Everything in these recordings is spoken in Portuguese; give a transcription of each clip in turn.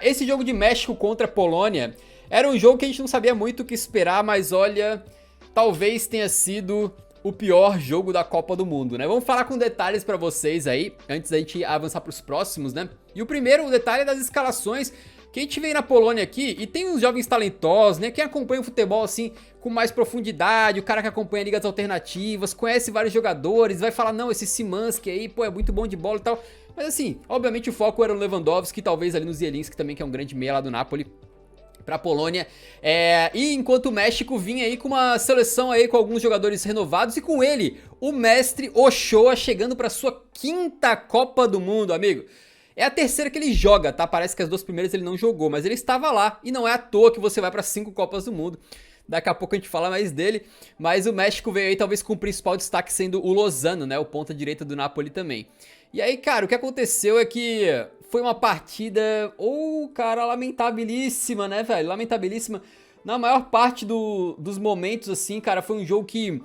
Esse jogo de México contra a Polônia era um jogo que a gente não sabia muito o que esperar, mas olha, talvez tenha sido o pior jogo da Copa do Mundo, né? Vamos falar com detalhes pra vocês aí, antes da gente avançar pros próximos, né? E o primeiro, o detalhe é das escalações que a gente vê na Polônia aqui, e tem uns jovens talentosos, né? Quem acompanha o futebol assim com mais profundidade, o cara que acompanha ligas alternativas, conhece vários jogadores, vai falar, não, esse Szymański aí, pô, é muito bom de bola e tal. Mas assim, obviamente o foco era o Lewandowski, talvez ali no Zielinski também, que é um grande meia lá do Napoli, pra Polônia. E enquanto o México vinha aí com uma seleção aí com alguns jogadores renovados e com ele, o mestre Ochoa chegando pra sua quinta Copa do Mundo, amigo. É a terceira que ele joga, tá? Parece que as duas primeiras ele não jogou, mas ele estava lá e não é à toa que você vai pra 5 Copas do Mundo. Daqui a pouco a gente fala mais dele, mas o México veio aí talvez com o principal destaque sendo o Lozano, né? O ponta direita do Napoli também. E aí, cara, o que aconteceu é que foi uma partida, cara, lamentabilíssima, né, velho? Lamentabilíssima. Na maior parte dos momentos, assim, cara, foi um jogo que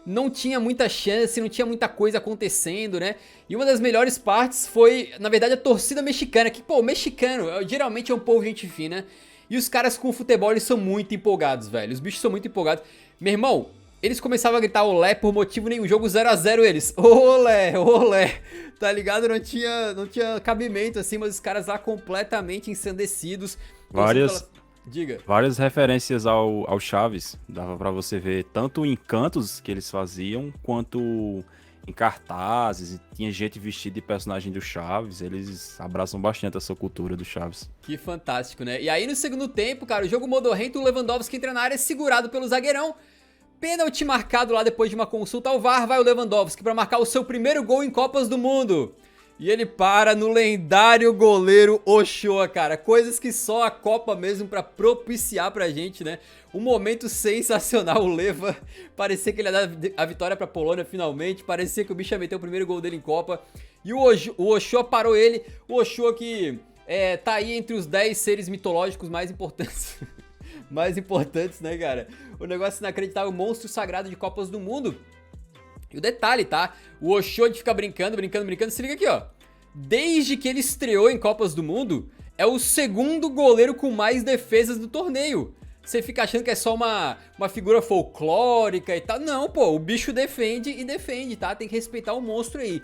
não tinha muita chance, não tinha muita coisa acontecendo, né? E uma das melhores partes foi, na verdade, a torcida mexicana, que, pô, mexicano geralmente é um povo gente fina, e os caras com o futebol, eles são muito empolgados, velho. Os bichos são muito empolgados. Meu irmão, eles começavam a gritar olé por motivo nenhum. Jogo 0 a 0 eles. Olé, olé. Tá ligado? Não tinha cabimento assim, mas os caras lá completamente ensandecidos. Várias, Diga. várias referências ao Chaves. Dava pra você ver tanto em cantos que eles faziam, quanto em cartazes. E tinha gente vestida de personagem do Chaves. Eles abraçam bastante essa cultura do Chaves. Que fantástico, né? E aí no segundo tempo, cara, o jogo modorrento, o Lewandowski entra na área segurado pelo zagueirão. Pênalti marcado lá depois de uma consulta ao VAR, vai o Lewandowski para marcar o seu primeiro gol em Copas do Mundo. E ele para no lendário goleiro Ochoa, cara. Coisas que só a Copa mesmo para propiciar pra gente, né? Um momento sensacional, o Leva. Parecia que ele ia dar a vitória pra Polônia finalmente. Parecia que o bicho ia meter o primeiro gol dele em Copa. E o Ochoa parou ele. O Ochoa que tá aí entre os 10 seres mitológicos mais importantes. Mais importantes, né, cara? O negócio inacreditável, o monstro sagrado de Copas do Mundo. E o detalhe, tá? O Ochoa de ficar brincando, se liga aqui, ó. Desde que ele estreou em Copas do Mundo, é o segundo goleiro com mais defesas do torneio. Você fica achando que é só uma figura folclórica e tal. Não, pô, o bicho defende e defende, tá? Tem que respeitar o monstro aí.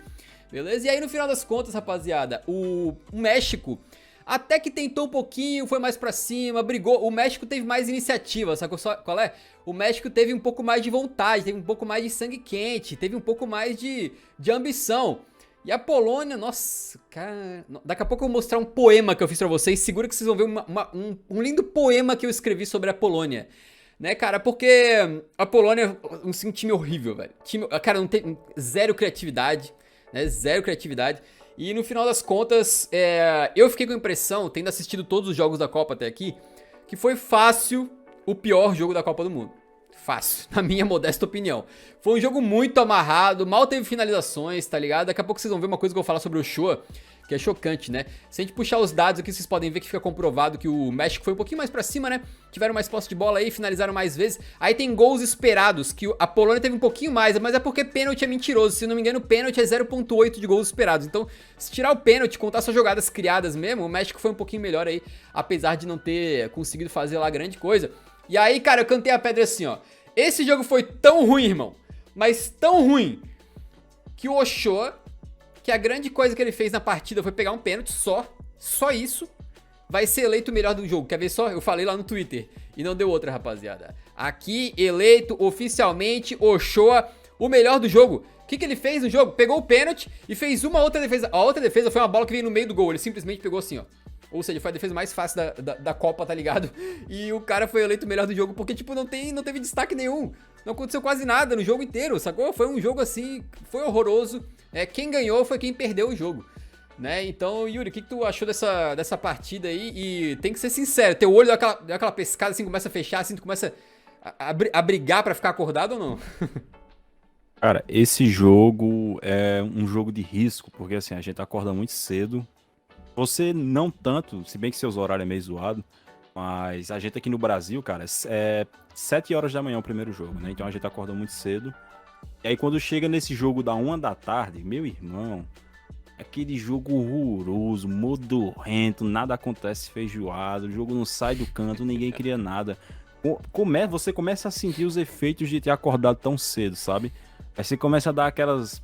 Beleza? E aí, no final das contas, rapaziada, o México até que tentou um pouquinho, foi mais pra cima, brigou. O México teve mais iniciativa, sacou qual é? O México teve um pouco mais de vontade, teve um pouco mais de sangue quente, teve um pouco mais de ambição. E a Polônia, nossa, cara... Daqui a pouco eu vou mostrar um poema que eu fiz pra vocês. Segura que vocês vão ver um lindo poema que eu escrevi sobre a Polônia. Né, cara? Porque a Polônia é um time horrível, velho. Cara, não tem zero criatividade, né? Zero criatividade. E no final das contas, eu fiquei com a impressão, tendo assistido todos os jogos da Copa até aqui, que foi fácil o pior jogo da Copa do Mundo. Fácil, na minha modesta opinião. Foi um jogo muito amarrado, mal teve finalizações, tá ligado? Daqui a pouco vocês vão ver uma coisa que eu vou falar sobre o Ochoa, que é chocante, né? Se a gente puxar os dados aqui, vocês podem ver que fica comprovado que o México foi um pouquinho mais pra cima, né? Tiveram mais posse de bola aí, finalizaram mais vezes. Aí tem gols esperados, que a Polônia teve um pouquinho mais, mas é porque pênalti é mentiroso. Se não me engano, pênalti é 0,8 de gols esperados. Então, se tirar o pênalti, contar só jogadas criadas mesmo, o México foi um pouquinho melhor aí, apesar de não ter conseguido fazer lá grande coisa. E aí, cara, eu cantei a pedra assim, ó. Esse jogo foi tão ruim, irmão, mas tão ruim, que o Ochoa, que a grande coisa que ele fez na partida foi pegar um pênalti só isso, vai ser eleito o melhor do jogo. Quer ver só? Eu falei lá no Twitter e não deu outra, rapaziada. Aqui, eleito oficialmente Ochoa, o melhor do jogo. O que ele fez no jogo? Pegou o pênalti e fez uma outra defesa. A outra defesa foi uma bola que veio no meio do gol. Ele simplesmente pegou assim, ó. Ou seja, foi a defesa mais fácil da Copa, tá ligado? E o cara foi eleito o melhor do jogo porque, tipo, não teve destaque nenhum. Não aconteceu quase nada no jogo inteiro, sacou? Foi um jogo assim, foi horroroso. Quem ganhou foi quem perdeu o jogo, né? Então, Yuri, o que tu achou dessa partida aí? E tem que ser sincero, teu olho dá aquela pescada assim, começa a fechar, assim, tu começa a brigar pra ficar acordado ou não? Cara, esse jogo é um jogo de risco, porque assim, a gente acorda muito cedo. Você não tanto, se bem que seus horários é meio zoado, mas a gente aqui no Brasil, cara, é 7 horas da manhã o primeiro jogo, né? Então a gente acorda muito cedo. E aí quando chega nesse jogo da 1 da tarde, meu irmão, Aquele jogo horroroso, modorrento, nada acontece feijoado, o jogo não sai do canto, ninguém cria nada. Você começa a sentir os efeitos de ter acordado tão cedo, sabe? Aí você começa a dar aquelas...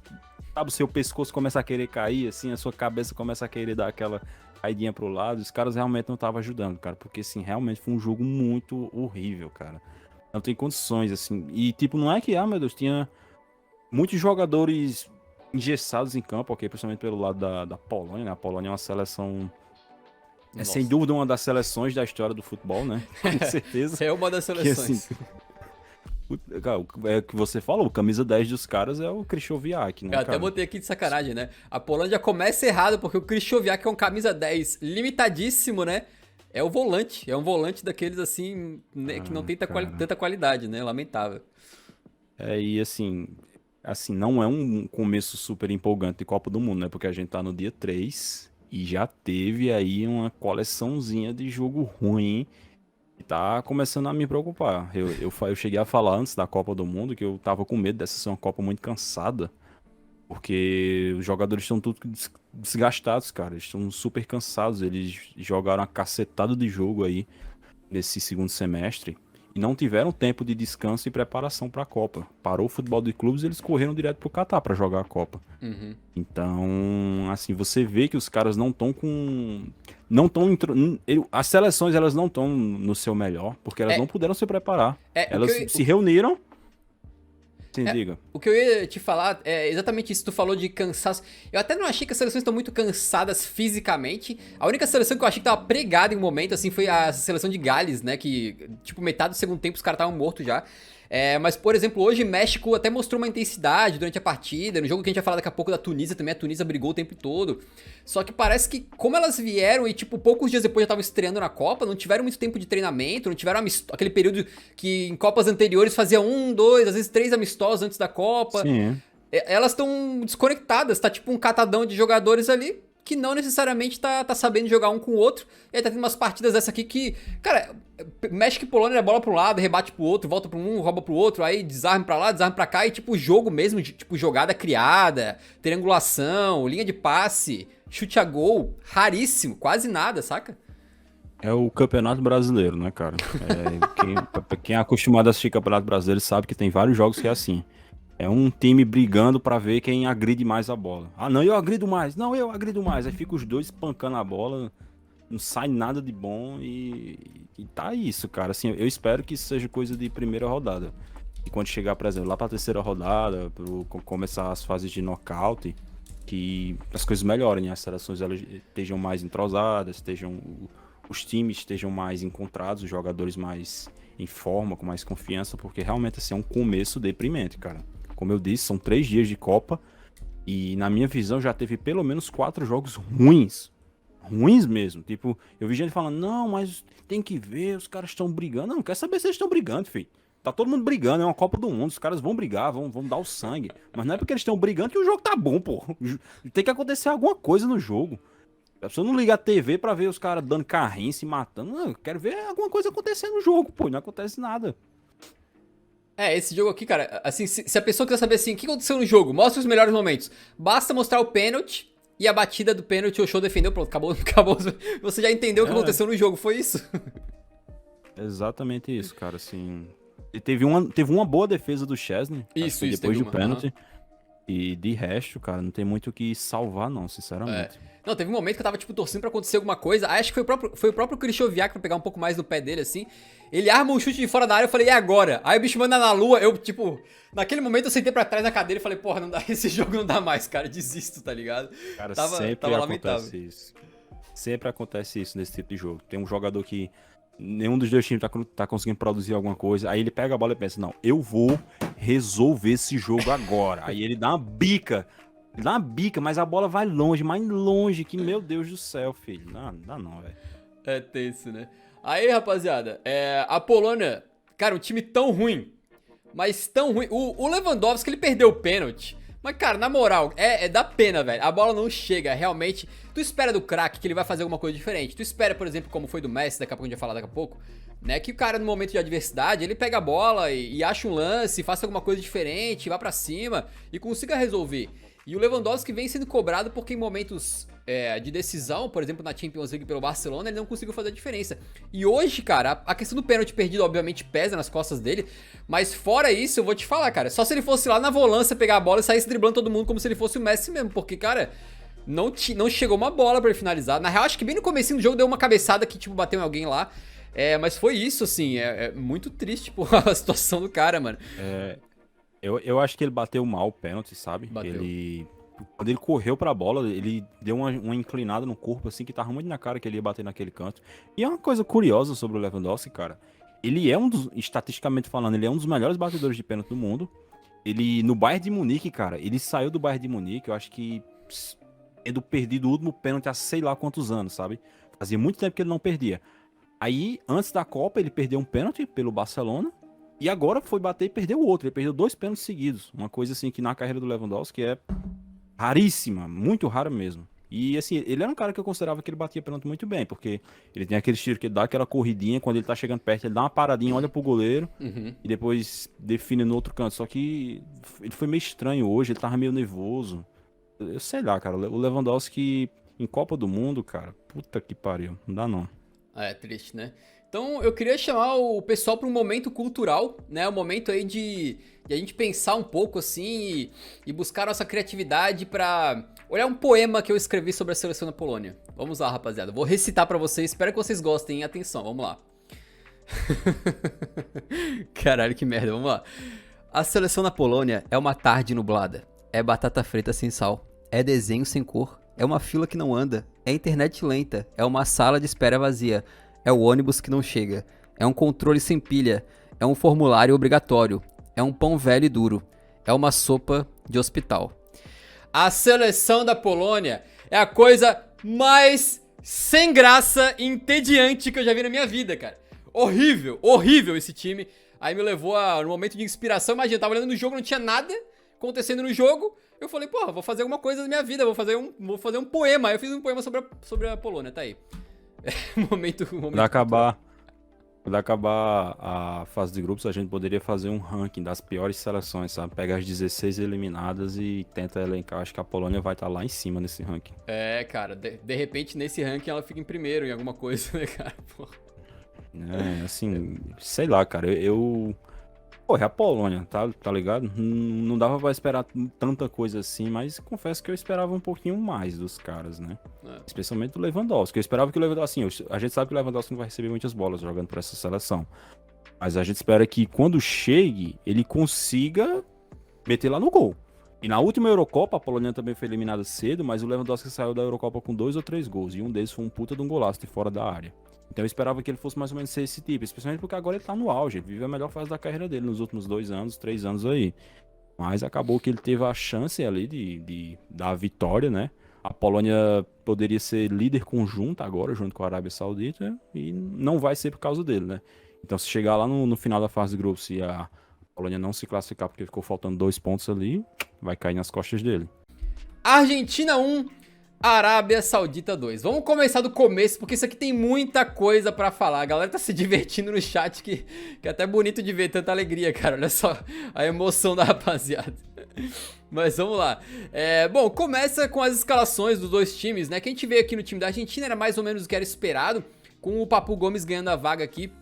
Sabe, o seu pescoço começa a querer cair, assim, a sua cabeça começa a querer dar aquela caidinha pro lado. Os caras realmente não estavam ajudando, cara, porque, assim, realmente foi um jogo muito horrível, cara. Não tem condições, assim. E, tipo, não é que, meu Deus, tinha muitos jogadores engessados em campo, ok, principalmente pelo lado da Polônia, né? A Polônia é uma seleção... É sem dúvida uma das seleções da história do futebol, né? Com certeza. É uma das seleções. Que, assim, é o que você falou, o camisa 10 dos caras é o Krychowiak, né, Eu até botei aqui de sacanagem, né? A Polônia já começa errado, porque o Krychowiak é um camisa 10 limitadíssimo, né? É o volante, é um volante daqueles assim, né, que não tem tanta qualidade, né? Lamentável. E assim, não é um começo super empolgante de Copa do Mundo, né? Porque a gente tá no dia 3 e já teve aí uma coleçãozinha de jogo ruim. E tá começando a me preocupar. Eu cheguei a falar antes da Copa do Mundo que eu tava com medo dessa ser uma Copa muito cansada. Porque os jogadores estão tudo desgastados, cara. Eles estão super cansados. Eles jogaram uma cacetada de jogo aí nesse segundo semestre. E não tiveram tempo de descanso e preparação pra Copa. Parou o futebol de clubes e eles correram direto pro Catar pra jogar a Copa. Uhum. Então, assim, você vê que os caras não estão com... As seleções, elas não estão no seu melhor, porque elas não puderam se preparar. Elas se reuniram... Sim, diga. O que eu ia te falar é exatamente isso. Tu falou de cansaço. Eu até não achei que as seleções estão muito cansadas fisicamente. A única seleção que eu achei que tava pregada em um momento, assim, foi a seleção de Gales, né? Que, tipo, metade do segundo tempo os caras estavam mortos já. Mas, por exemplo, hoje México até mostrou uma intensidade durante a partida. No jogo que a gente vai falar daqui a pouco da Tunísia também, a Tunísia brigou o tempo todo. Só que parece que, como elas vieram e, tipo, poucos dias depois já estavam estreando na Copa, não tiveram muito tempo de treinamento, não tiveram aquele período que em Copas anteriores fazia 1, 2, às vezes 3 amistosos antes da Copa. Sim. Elas estão desconectadas, tá tipo um catadão de jogadores ali que não necessariamente tá sabendo jogar um com o outro. E aí tá tendo umas partidas dessa aqui que, cara, México e Polônia é bola pra um lado, rebate pro outro, volta pra um, rouba pro outro, aí desarme pra lá, desarme pra cá, e tipo jogo mesmo, tipo jogada criada, triangulação, linha de passe, chute a gol, raríssimo, quase nada, saca? É o Campeonato Brasileiro, né, cara? Quem é acostumado a assistir Campeonato Brasileiro sabe que tem vários jogos que é assim. É um time brigando pra ver quem agride mais a bola. Ah, não, eu agrido mais. Não, eu agrido mais. Aí fica os dois espancando a bola, não sai nada de bom e tá isso, cara. Assim, eu espero que isso seja coisa de primeira rodada. E quando chegar, por exemplo, lá pra terceira rodada, começar as fases de nocaute, que as coisas melhorem, né? As seleções elas estejam mais entrosadas, os times estejam mais encontrados, os jogadores mais em forma, com mais confiança, porque realmente assim, é um começo deprimente, cara. Como eu disse, são 3 dias de Copa e na minha visão já teve pelo menos 4 jogos ruins. Ruins mesmo. Tipo, eu vi gente falando, não, mas tem que ver, os caras estão brigando. Não quer saber se eles estão brigando, filho. Tá todo mundo brigando, é uma Copa do Mundo, os caras vão brigar, vão dar o sangue. Mas não é porque eles estão brigando que o jogo tá bom, pô. Tem que acontecer alguma coisa no jogo. A pessoa não liga a TV pra ver os caras dando carrinho, se matando. Não, eu quero ver alguma coisa acontecendo no jogo, pô. Não acontece nada. Esse jogo aqui, cara, assim, se a pessoa quiser saber assim, o que aconteceu no jogo, mostra os melhores momentos. Basta mostrar o pênalti e a batida do pênalti, o show defendeu, pronto, acabou. Você já entendeu o que aconteceu no jogo, foi isso? Exatamente isso, cara, assim... E teve uma boa defesa do Szczesny, isso, depois do pênalti. E de resto, cara, não tem muito o que salvar, não, sinceramente. Não, teve um momento que eu tava, tipo, torcendo pra acontecer alguma coisa. Acho que foi o próprio Krychowiak pra pegar um pouco mais no pé dele, assim. Ele arma um chute de fora da área, eu falei, e agora? Aí o bicho manda na lua, eu, tipo... Naquele momento eu sentei pra trás da cadeira e falei, porra, não dá, esse jogo não dá mais, cara, desisto, tá ligado? Cara, sempre acontece isso. Sempre acontece isso nesse tipo de jogo. Tem um jogador que nenhum dos dois times tá conseguindo produzir alguma coisa, aí ele pega a bola e pensa, não, eu vou resolver esse jogo agora. Aí ele dá uma bica, mas a bola vai longe, mais longe, que meu Deus do céu, filho. Não dá não, velho. É tenso, né? Aí, rapaziada, a Polônia, cara, um time tão ruim, mas tão ruim. O Lewandowski, ele perdeu o pênalti. Mas, cara, na moral, dá pena, velho. A bola não chega, realmente. Tu espera do craque que ele vai fazer alguma coisa diferente. Tu espera, por exemplo, como foi do Messi, daqui a pouco a gente vai falar daqui a pouco, né? Que o cara, no momento de adversidade, ele pega a bola e acha um lance, faça alguma coisa diferente, vá pra cima e consiga resolver. E o Lewandowski vem sendo cobrado porque em momentos de decisão, por exemplo, na Champions League pelo Barcelona, ele não conseguiu fazer a diferença. E hoje, cara, a questão do pênalti perdido obviamente pesa nas costas dele, mas fora isso, eu vou te falar, cara, só se ele fosse lá na volância pegar a bola e saísse driblando todo mundo como se ele fosse o Messi mesmo, porque, cara, não chegou uma bola pra ele finalizar. Na real, acho que bem no comecinho do jogo deu uma cabeçada que, tipo, bateu em alguém lá. Mas foi isso, assim, é muito triste, pô, a situação do cara, mano. Eu acho que ele bateu mal o pênalti, sabe? Bateu. Quando ele correu pra bola, ele deu uma inclinada no corpo, assim, que tava muito na cara que ele ia bater naquele canto. E é uma coisa curiosa sobre o Lewandowski, cara. Ele é estatisticamente falando, ele é um dos melhores batedores de pênalti do mundo. Ele, no Bayern de Munique, cara, ele saiu do Bayern de Munique, eu acho que tendo perdido o último pênalti há sei lá quantos anos, sabe? Fazia muito tempo que ele não perdia. Aí, antes da Copa, ele perdeu um pênalti pelo Barcelona. E agora foi bater e perdeu o outro. Ele perdeu 2 pênaltis seguidos. Uma coisa assim que na carreira do Lewandowski é raríssima, muito rara mesmo. E assim, ele era um cara que eu considerava que ele batia pênalti muito bem, porque ele tem aquele estilo que ele dá aquela corridinha, quando ele tá chegando perto, ele dá uma paradinha, olha pro goleiro e depois define no outro canto. Só que ele foi meio estranho hoje, ele tava meio nervoso. Eu sei lá, cara, o Lewandowski em Copa do Mundo, cara, puta que pariu, não dá não. É triste, né? Então eu queria chamar o pessoal para um momento cultural, né? Um momento aí de a gente pensar um pouco assim e buscar nossa criatividade para olhar um poema que eu escrevi sobre a seleção da Polônia. Vamos lá, rapaziada. Vou recitar para vocês. Espero que vocês gostem, hein? Atenção, vamos lá. Caralho, que merda. Vamos lá. A seleção da Polônia é uma tarde nublada. É batata frita sem sal. É desenho sem cor. É uma fila que não anda. É internet lenta. É uma sala de espera vazia. É o ônibus que não chega. É um controle sem pilha. É um formulário obrigatório. É um pão velho e duro. É uma sopa de hospital. A seleção da Polônia é a coisa mais sem graça e entediante que eu já vi na minha vida, cara. Horrível, horrível esse time. Aí me levou no momento de inspiração. Imagina, eu tava olhando no jogo, não tinha nada acontecendo no jogo. Eu falei, porra, vou fazer alguma coisa na minha vida, vou fazer um poema. Aí eu fiz um poema sobre a Polônia, tá aí. Momento. Quando acabar a fase de grupos, a gente poderia fazer um ranking das piores seleções, sabe? Pega as 16 eliminadas e tenta elencar. Acho que a Polônia vai estar lá em cima nesse ranking. Cara, de repente nesse ranking ela fica em primeiro em alguma coisa, né, cara? Porra. Assim, sei lá, cara, Pô, é a Polônia, tá ligado? Não dava pra esperar tanta coisa assim, mas confesso que eu esperava um pouquinho mais dos caras, né? Especialmente do Lewandowski. Eu esperava que o Lewandowski, assim, a gente sabe que o Lewandowski não vai receber muitas bolas jogando por essa seleção. Mas a gente espera que quando chegue, ele consiga meter lá no gol. E na última Eurocopa, a Polônia também foi eliminada cedo, mas o Lewandowski saiu da Eurocopa com 2 ou 3 gols. E um deles foi um puta de um golaço de fora da área. Então eu esperava que ele fosse mais ou menos ser esse tipo, especialmente porque agora ele tá no auge, ele vive a melhor fase da carreira dele nos últimos 2 anos, 3 anos aí. Mas acabou que ele teve a chance ali de dar a vitória, né? A Polônia poderia ser líder conjunta agora, junto com a Arábia Saudita, e não vai ser por causa dele, né? Então se chegar lá no final da fase de grupos e a Polônia não se classificar porque ficou faltando 2 pontos ali, vai cair nas costas dele. Argentina 1, Arábia Saudita 2. Vamos começar do começo, porque isso aqui tem muita coisa pra falar. A galera tá se divertindo no chat, que é até bonito de ver tanta alegria, cara. Olha só a emoção da rapaziada. Mas vamos lá. Bom, começa com as escalações dos dois times, né? Que a gente vê aqui no time da Argentina era mais ou menos o que era esperado, com o Papu Gomes ganhando a vaga aqui.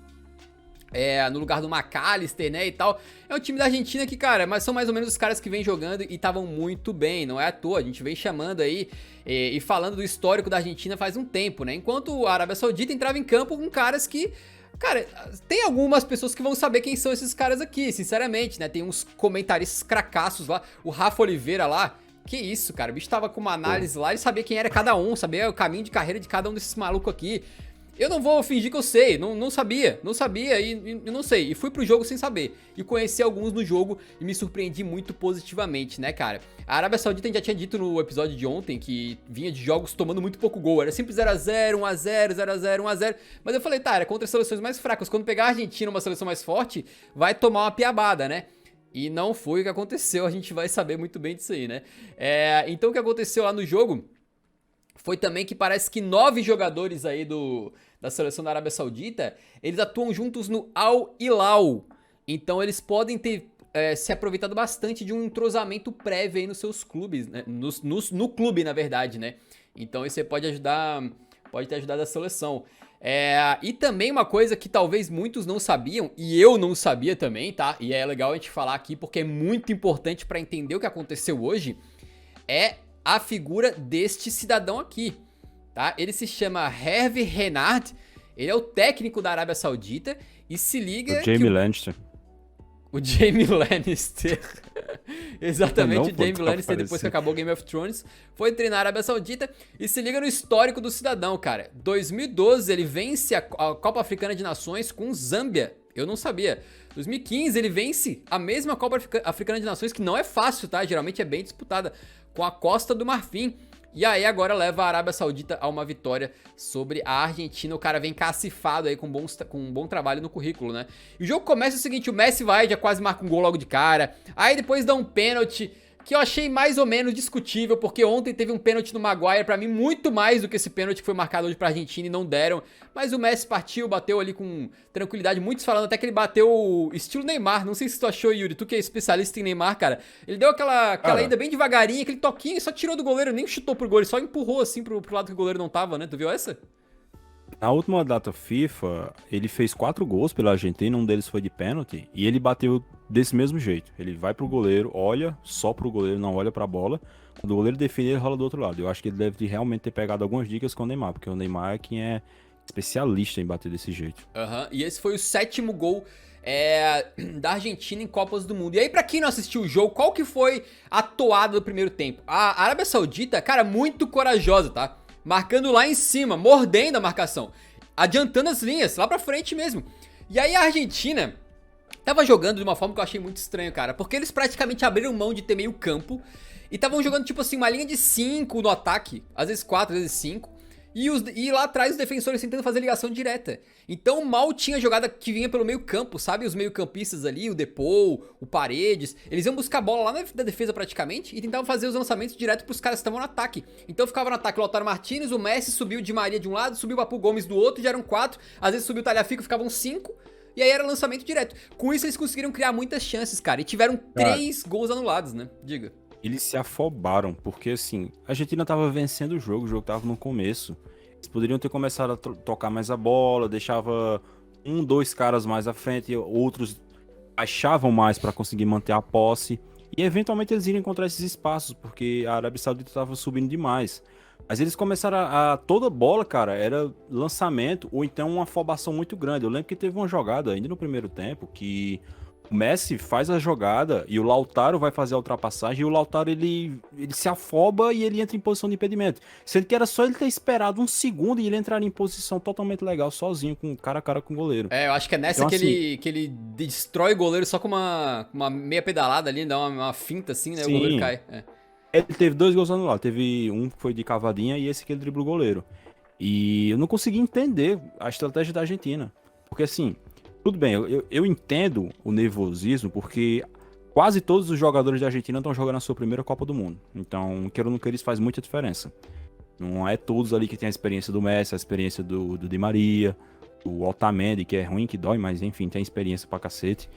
No lugar do McAllister, né, e tal. É um time da Argentina que, cara, são mais ou menos os caras que vêm jogando e estavam muito bem, não é à toa. A gente vem chamando aí e falando do histórico da Argentina faz um tempo, né. Enquanto a Arábia Saudita entrava em campo com caras que, cara, tem algumas pessoas que vão saber quem são esses caras aqui, sinceramente, né. Tem uns comentaristas cracassos lá, o Rafa Oliveira lá. Que isso, cara, o bicho tava com uma análise lá e sabia quem era cada um, sabia o caminho de carreira de cada um desses malucos aqui. Eu não vou fingir que eu sei, não sabia e não sei. E fui pro jogo sem saber. E conheci alguns no jogo e me surpreendi muito positivamente, né, cara? A Arábia Saudita já tinha dito no episódio de ontem que vinha de jogos tomando muito pouco gol. Era sempre 0x0, 1x0, 0x0, 1x0. Mas eu falei, tá, era contra seleções mais fracas. Quando pegar a Argentina, uma seleção mais forte, vai tomar uma piabada, né? E não foi o que aconteceu, a gente vai saber muito bem disso aí, né? Então o que aconteceu lá no jogo foi também que parece que 9 jogadores aí da seleção da Arábia Saudita, eles atuam juntos no Al Hilal. Então eles podem ter se aproveitado bastante de um entrosamento prévio aí nos seus clubes, né? No clube, na verdade, né? Então isso aí pode ter ajudado a seleção. E também uma coisa que talvez muitos não sabiam, e eu não sabia também, tá? E é legal a gente falar aqui porque é muito importante pra entender o que aconteceu hoje, é a figura deste cidadão aqui, tá? Ele se chama Hervé Renard, ele é o técnico da Arábia Saudita, e se liga... O Jamie Lannister. O Jamie Lannister. Exatamente, Não, o Jamie tá Lannister, depois que parecido. acabou Game of Thrones, foi treinar a Arábia Saudita. E se liga no histórico do cidadão, cara. 2012 ele vence a Copa Africana de Nações com Zâmbia. Eu não sabia. 2015 ele vence a mesma Copa Africana de Nações, que não é fácil, tá? Geralmente é bem disputada, com a Costa do Marfim. E aí agora leva a Arábia Saudita a uma vitória sobre a Argentina. O cara vem cacifado aí com um bom trabalho no currículo, né? E o jogo começa o seguinte, o Messi vai, já quase marca um gol logo de cara. Aí depois dá um pênalti, que eu achei mais ou menos discutível, porque ontem teve um pênalti no Maguire, pra mim muito mais do que esse pênalti que foi marcado hoje pra Argentina e não deram. Mas o Messi partiu, bateu ali com tranquilidade, muitos falando até que ele bateu estilo Neymar. Não sei se tu achou, Yuri, tu que é especialista em Neymar, cara. Ele deu aquela ida bem devagarinho, aquele toquinho e só tirou do goleiro, nem chutou pro gol, ele só empurrou assim pro lado que o goleiro não tava, né? Tu viu essa? Na última data FIFA, ele fez 4 gols pela Argentina, um deles foi de pênalti, e ele bateu desse mesmo jeito. Ele vai pro goleiro, olha só pro goleiro, não olha pra bola. Quando o goleiro define, ele rola do outro lado. Eu acho que ele deve realmente ter pegado algumas dicas com o Neymar, porque o Neymar é quem é especialista em bater desse jeito. E esse foi o 7º gol da Argentina em Copas do Mundo. E aí, pra quem não assistiu o jogo, qual que foi a toada do primeiro tempo? A Arábia Saudita, cara, muito corajosa, tá? Marcando lá em cima, mordendo a marcação, adiantando as linhas, lá pra frente mesmo. E aí a Argentina tava jogando de uma forma que eu achei muito estranho, cara, porque eles praticamente abriram mão de ter meio campo e estavam jogando tipo assim, uma linha de 5 no ataque, às vezes 4, às vezes 5. E lá atrás os defensores tentando fazer ligação direta. Então mal tinha jogada que vinha pelo meio campo, sabe? Os meio campistas ali, o Depou, o Paredes. Eles iam buscar a bola lá na defesa praticamente e tentavam fazer os lançamentos direto pros caras que estavam no ataque. Então ficava no ataque o Lautaro Martinez, o Messi, subiu o Di Maria de um lado, subiu o Papu Gomes do outro, já eram 4. Às vezes subiu o Tagliafico, ficavam 5. E aí era lançamento direto. Com isso eles conseguiram criar muitas chances, cara. E tiveram 3 gols anulados, né? Diga. Eles se afobaram, porque assim, a Argentina tava vencendo o jogo tava no começo. Eles poderiam ter começado a tocar mais a bola, deixava 2 caras mais à frente, outros achavam mais pra conseguir manter a posse. E eventualmente eles iriam encontrar esses espaços, porque a Arábia Saudita tava subindo demais. Mas eles começaram toda bola, cara, era lançamento ou então uma afobação muito grande. Eu lembro que teve uma jogada ainda no primeiro tempo que o Messi faz a jogada e o Lautaro vai fazer a ultrapassagem e o Lautaro ele se afoba e ele entra em posição de impedimento. Sendo que era só ele ter esperado 1 segundo e ele entrar em posição totalmente legal, sozinho, com cara a cara com o goleiro. Eu acho que é nessa então, que ele destrói o goleiro só com uma meia pedalada ali, dá uma finta assim, né? Sim. O goleiro cai. Ele teve 2 gols anulados. Teve um que foi de cavadinha e esse que ele driblou o goleiro. E eu não consegui entender a estratégia da Argentina. Porque assim, tudo bem, eu entendo o nervosismo, porque quase todos os jogadores da Argentina estão jogando a sua primeira Copa do Mundo. Então, queira ou não queira, isso faz muita diferença. Não é todos ali que tem a experiência do Messi, a experiência do Di Maria, o Otamendi, que é ruim, que dói, mas enfim, tem experiência pra cacete.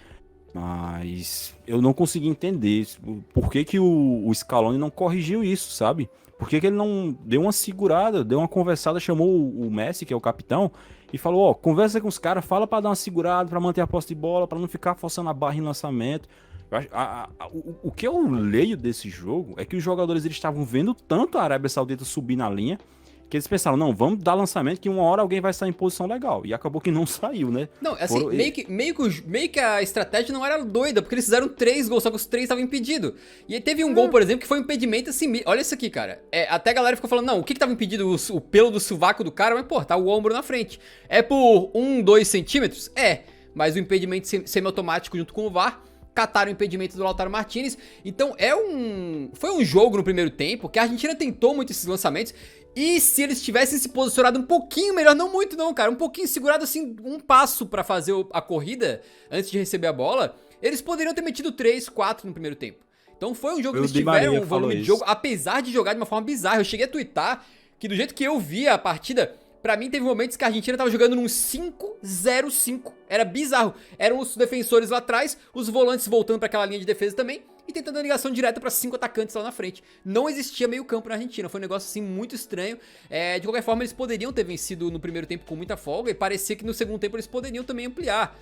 Mas eu não consegui entender por que o Scaloni não corrigiu isso, sabe? Por que ele não deu uma segurada, deu uma conversada, chamou o Messi, que é o capitão, e falou, ó, conversa com os caras, fala pra dar uma segurada, pra manter a posse de bola, pra não ficar forçando a barra em lançamento. O que eu leio desse jogo é que os jogadores eles estavam vendo tanto a Arábia Saudita subir na linha, que eles pensaram, não, vamos dar lançamento que uma hora alguém vai sair em posição legal. E acabou que não saiu, né? Não, assim, meio que a estratégia não era doida, porque eles fizeram 3 gols, só que os 3 estavam impedidos. E aí teve um gol, por exemplo, que foi um impedimento assim, olha isso aqui, cara. Até a galera ficou falando, não, o que tava impedido? O pelo do sovaco do cara, mas pô, tá o ombro na frente. É por 2 centímetros? Mas o impedimento semiautomático junto com o VAR, cataram o impedimento do Lautaro Martinez. Então foi um jogo no primeiro tempo que a Argentina tentou muito esses lançamentos. E se eles tivessem se posicionado um pouquinho melhor, não muito não, cara, um pouquinho segurado assim, um passo pra fazer a corrida antes de receber a bola, eles poderiam ter metido 3, 4 no primeiro tempo. Então foi um jogo que eles tiveram um volume de jogo, apesar de jogar de uma forma bizarra. Eu cheguei a twittar que do jeito que eu via a partida, Pra mim, teve momentos que a Argentina tava jogando num 5-0-5. Era bizarro. Eram os defensores lá atrás, os volantes voltando pra aquela linha de defesa também, e tentando a ligação direta pra 5 atacantes lá na frente. Não existia meio campo na Argentina. Foi um negócio, assim, muito estranho. De qualquer forma, eles poderiam ter vencido no primeiro tempo com muita folga, e parecia que no segundo tempo eles poderiam também ampliar.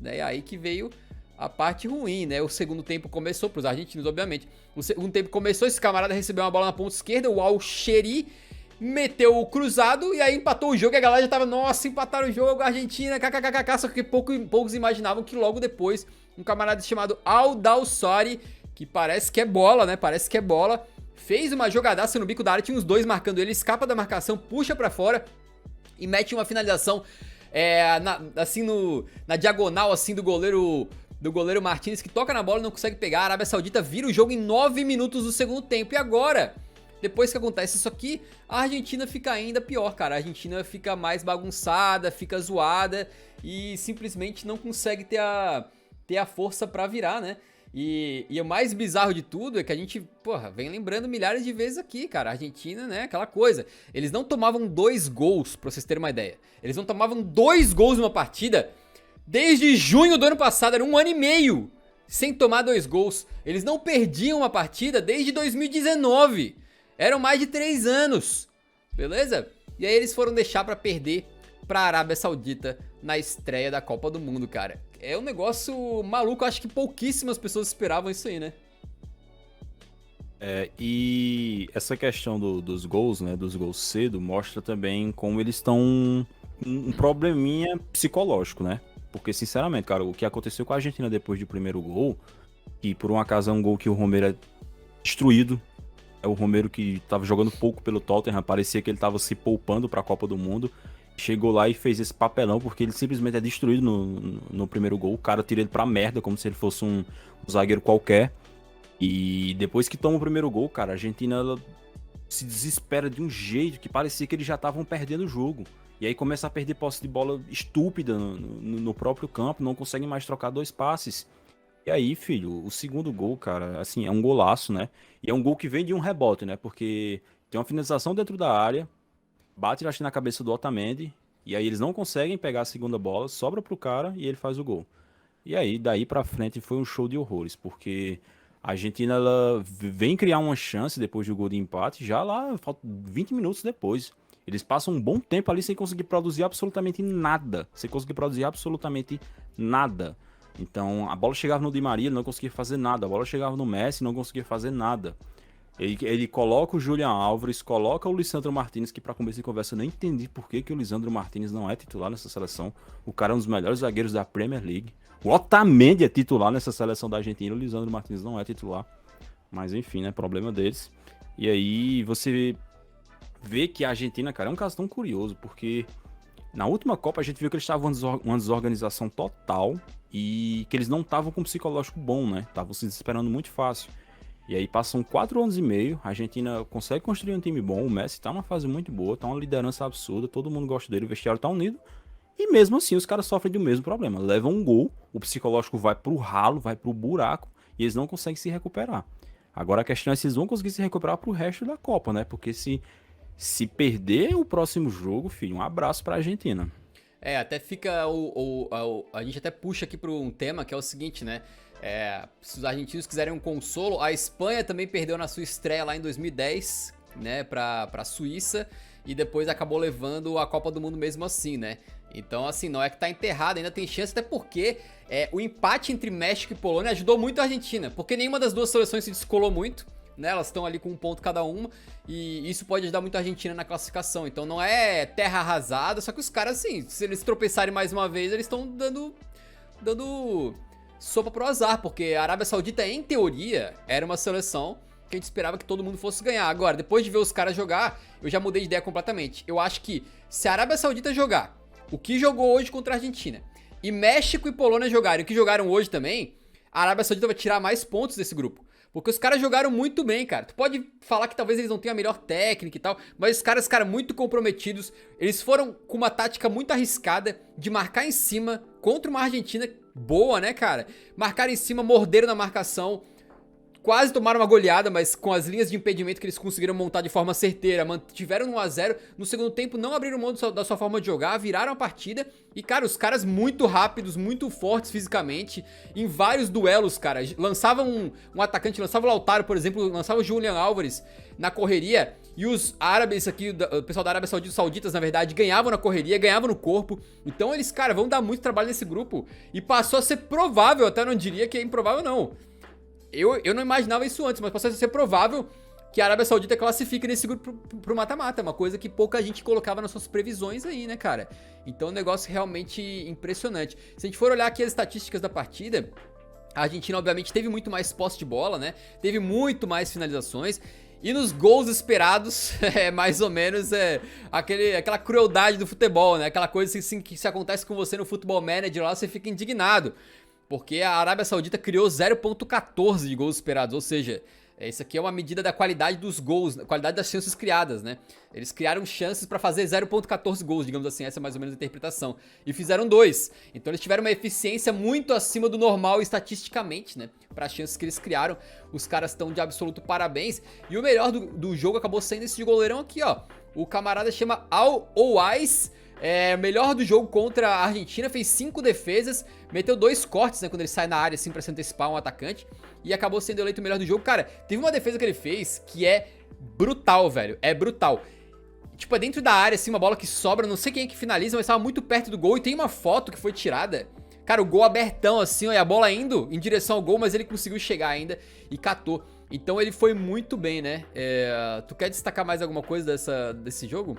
É aí que veio a parte ruim, né? O segundo tempo começou pros argentinos, obviamente. O segundo tempo começou, esse camarada recebeu uma bola na ponta esquerda, o Al-Sheri meteu o cruzado e aí empatou o jogo e a galera já tava, nossa, empataram o jogo, Argentina, kkkk, só que poucos imaginavam que logo depois um camarada chamado Al-Dawsari, que parece que é bola, né, fez uma jogadaça no bico da área, tinha uns dois marcando ele, escapa da marcação, puxa pra fora e mete uma finalização na diagonal assim do goleiro Martínez, que toca na bola e não consegue pegar. A Arábia Saudita vira o jogo em 9 minutos do segundo tempo. E agora, depois que acontece isso aqui, a Argentina fica ainda pior, cara. A Argentina fica mais bagunçada, fica zoada e simplesmente não consegue ter a força pra virar, né? E o mais bizarro de tudo é que a gente, vem lembrando milhares de vezes aqui, cara. A Argentina, né, aquela coisa. Eles não tomavam 2 gols, pra vocês terem uma ideia. Eles não tomavam 2 gols numa partida desde junho do ano passado, era 1 ano e meio sem tomar 2 gols. Eles não perdiam uma partida desde 2019. Eram mais de 3 anos, beleza? E aí eles foram deixar pra perder pra Arábia Saudita na estreia da Copa do Mundo, cara. É um negócio maluco, acho que pouquíssimas pessoas esperavam isso aí, né? E essa questão dos gols, né, dos gols cedo, mostra também como eles estão um probleminha psicológico, né? Porque, sinceramente, cara, o que aconteceu com a Argentina depois do primeiro gol, que por um acaso é um gol que o Romero é destruído, é o Romero que tava jogando pouco pelo Tottenham, parecia que ele tava se poupando pra Copa do Mundo, chegou lá e fez esse papelão, porque ele simplesmente é destruído no primeiro gol, o cara tira ele pra merda, como se ele fosse um zagueiro qualquer, e depois que toma o primeiro gol, cara, a Argentina ela se desespera de um jeito que parecia que eles já estavam perdendo o jogo. E aí começa a perder posse de bola estúpida no próprio campo, não conseguem mais trocar 2 passes. E aí, filho, o segundo gol, cara, assim, é um golaço, né? E é um gol que vem de um rebote, né? Porque tem uma finalização dentro da área, bate acho, na cabeça do Otamendi, e aí eles não conseguem pegar a segunda bola, sobra pro cara e ele faz o gol. E aí, daí pra frente, foi um show de horrores, porque a Argentina, ela vem criar uma chance depois do gol de empate, já lá, falta 20 minutos depois. Eles passam um bom tempo ali sem conseguir produzir absolutamente nada. Então, a bola chegava no Di Maria, ele não conseguia fazer nada. A bola chegava no Messi, não conseguia fazer nada. Ele coloca o Julián Álvares, coloca o Lisandro Martínez, que pra começo de conversa eu nem entendi por que o Lisandro Martínez não é titular nessa seleção. O cara é um dos melhores zagueiros da Premier League. O Otamendi é titular nessa seleção da Argentina, o Lisandro Martínez não é titular. Mas enfim, né, problema deles. E aí você vê que a Argentina, cara, é um caso tão curioso, porque na última Copa a gente viu que eles estavam uma desorganização total e que eles não estavam com um psicológico bom, né? Estavam se desesperando muito fácil. E aí passam 4 anos e meio, a Argentina consegue construir um time bom, o Messi tá numa fase muito boa, tá uma liderança absurda, todo mundo gosta dele, o vestiário tá unido. E mesmo assim os caras sofrem do mesmo problema. Levam um gol, o psicológico vai pro ralo, vai pro buraco e eles não conseguem se recuperar. Agora a questão é se eles vão conseguir se recuperar pro resto da Copa, né? Porque se perder o próximo jogo, filho, um abraço pra Argentina. Até fica a gente até puxa aqui para um tema que é o seguinte, né? Se os argentinos quiserem um consolo, a Espanha também perdeu na sua estreia lá em 2010, né? Pra Suíça e depois acabou levando a Copa do Mundo mesmo assim, né? Então, assim, não é que tá enterrado, ainda tem chance, até porque o empate entre México e Polônia ajudou muito a Argentina, porque nenhuma das duas seleções se descolou muito. Né, elas estão ali com 1 ponto cada uma e isso pode ajudar muito a Argentina na classificação. Então não é terra arrasada, só que os caras, assim, se eles tropeçarem mais uma vez, eles estão dando sopa pro azar, porque a Arábia Saudita, em teoria, era uma seleção que a gente esperava que todo mundo fosse ganhar. Agora, depois de ver os caras jogar, eu já mudei de ideia completamente. Eu acho que se a Arábia Saudita jogar o que jogou hoje contra a Argentina e México e Polônia jogarem o que jogaram hoje também, a Arábia Saudita vai tirar mais pontos desse grupo. Porque os caras jogaram muito bem, cara. Tu pode falar que talvez eles não tenham a melhor técnica e tal, mas os caras, muito comprometidos. Eles foram com uma tática muito arriscada de marcar em cima contra uma Argentina boa, né, cara? Marcaram em cima, morderam na marcação. quase tomaram uma goleada, mas com as linhas de impedimento que eles conseguiram montar de forma certeira, mantiveram no 1-0. No segundo tempo não abriram mão da sua forma de jogar, viraram a partida. E, cara, os caras muito rápidos, muito fortes fisicamente, em vários duelos, cara. Lançavam um atacante, lançava o Lautaro, por exemplo, lançava o Julian Álvares na correria. E os árabes aqui, o pessoal da Arábia Saudita, os sauditas, na verdade, ganhavam na correria, ganhavam no corpo. Então eles, cara, vão dar muito trabalho nesse grupo. E passou a ser provável, até não diria que é improvável, não. Eu não imaginava isso antes, mas passou a ser provável que a Arábia Saudita classifique nesse grupo pro mata-mata. Uma coisa que pouca gente colocava nas suas previsões aí, né, cara? Então, um negócio realmente impressionante. Se a gente for olhar aqui as estatísticas da partida, a Argentina, obviamente, teve muito mais posse de bola, né? Teve muito mais finalizações. E nos gols esperados, é mais ou menos aquela crueldade do futebol, né? Aquela coisa assim, que se acontece com você no Futebol Manager lá, você fica indignado. Porque a Arábia Saudita criou 0,14 de gols esperados, ou seja, isso aqui é uma medida da qualidade dos gols, qualidade das chances criadas, né? Eles criaram chances pra fazer 0,14 gols, digamos assim, essa é mais ou menos a interpretação. E fizeram 2. Então eles tiveram uma eficiência muito acima do normal estatisticamente, né? Para as chances que eles criaram, os caras estão de absoluto parabéns. E o melhor do jogo acabou sendo esse goleirão aqui, ó. O camarada chama Al-Owais. Melhor do jogo contra a Argentina, fez 5 defesas, meteu 2 cortes, né, quando ele sai na área assim pra se antecipar um atacante, e acabou sendo eleito o melhor do jogo. Cara, teve uma defesa que ele fez que é brutal, velho, é brutal. Tipo, é dentro da área, assim, uma bola que sobra, não sei quem é que finaliza, mas tava muito perto do gol, e tem uma foto que foi tirada, cara, o gol abertão assim, ó, e a bola indo em direção ao gol, mas ele conseguiu chegar ainda e catou. Então ele foi muito bem, né? Tu quer destacar mais alguma coisa desse jogo?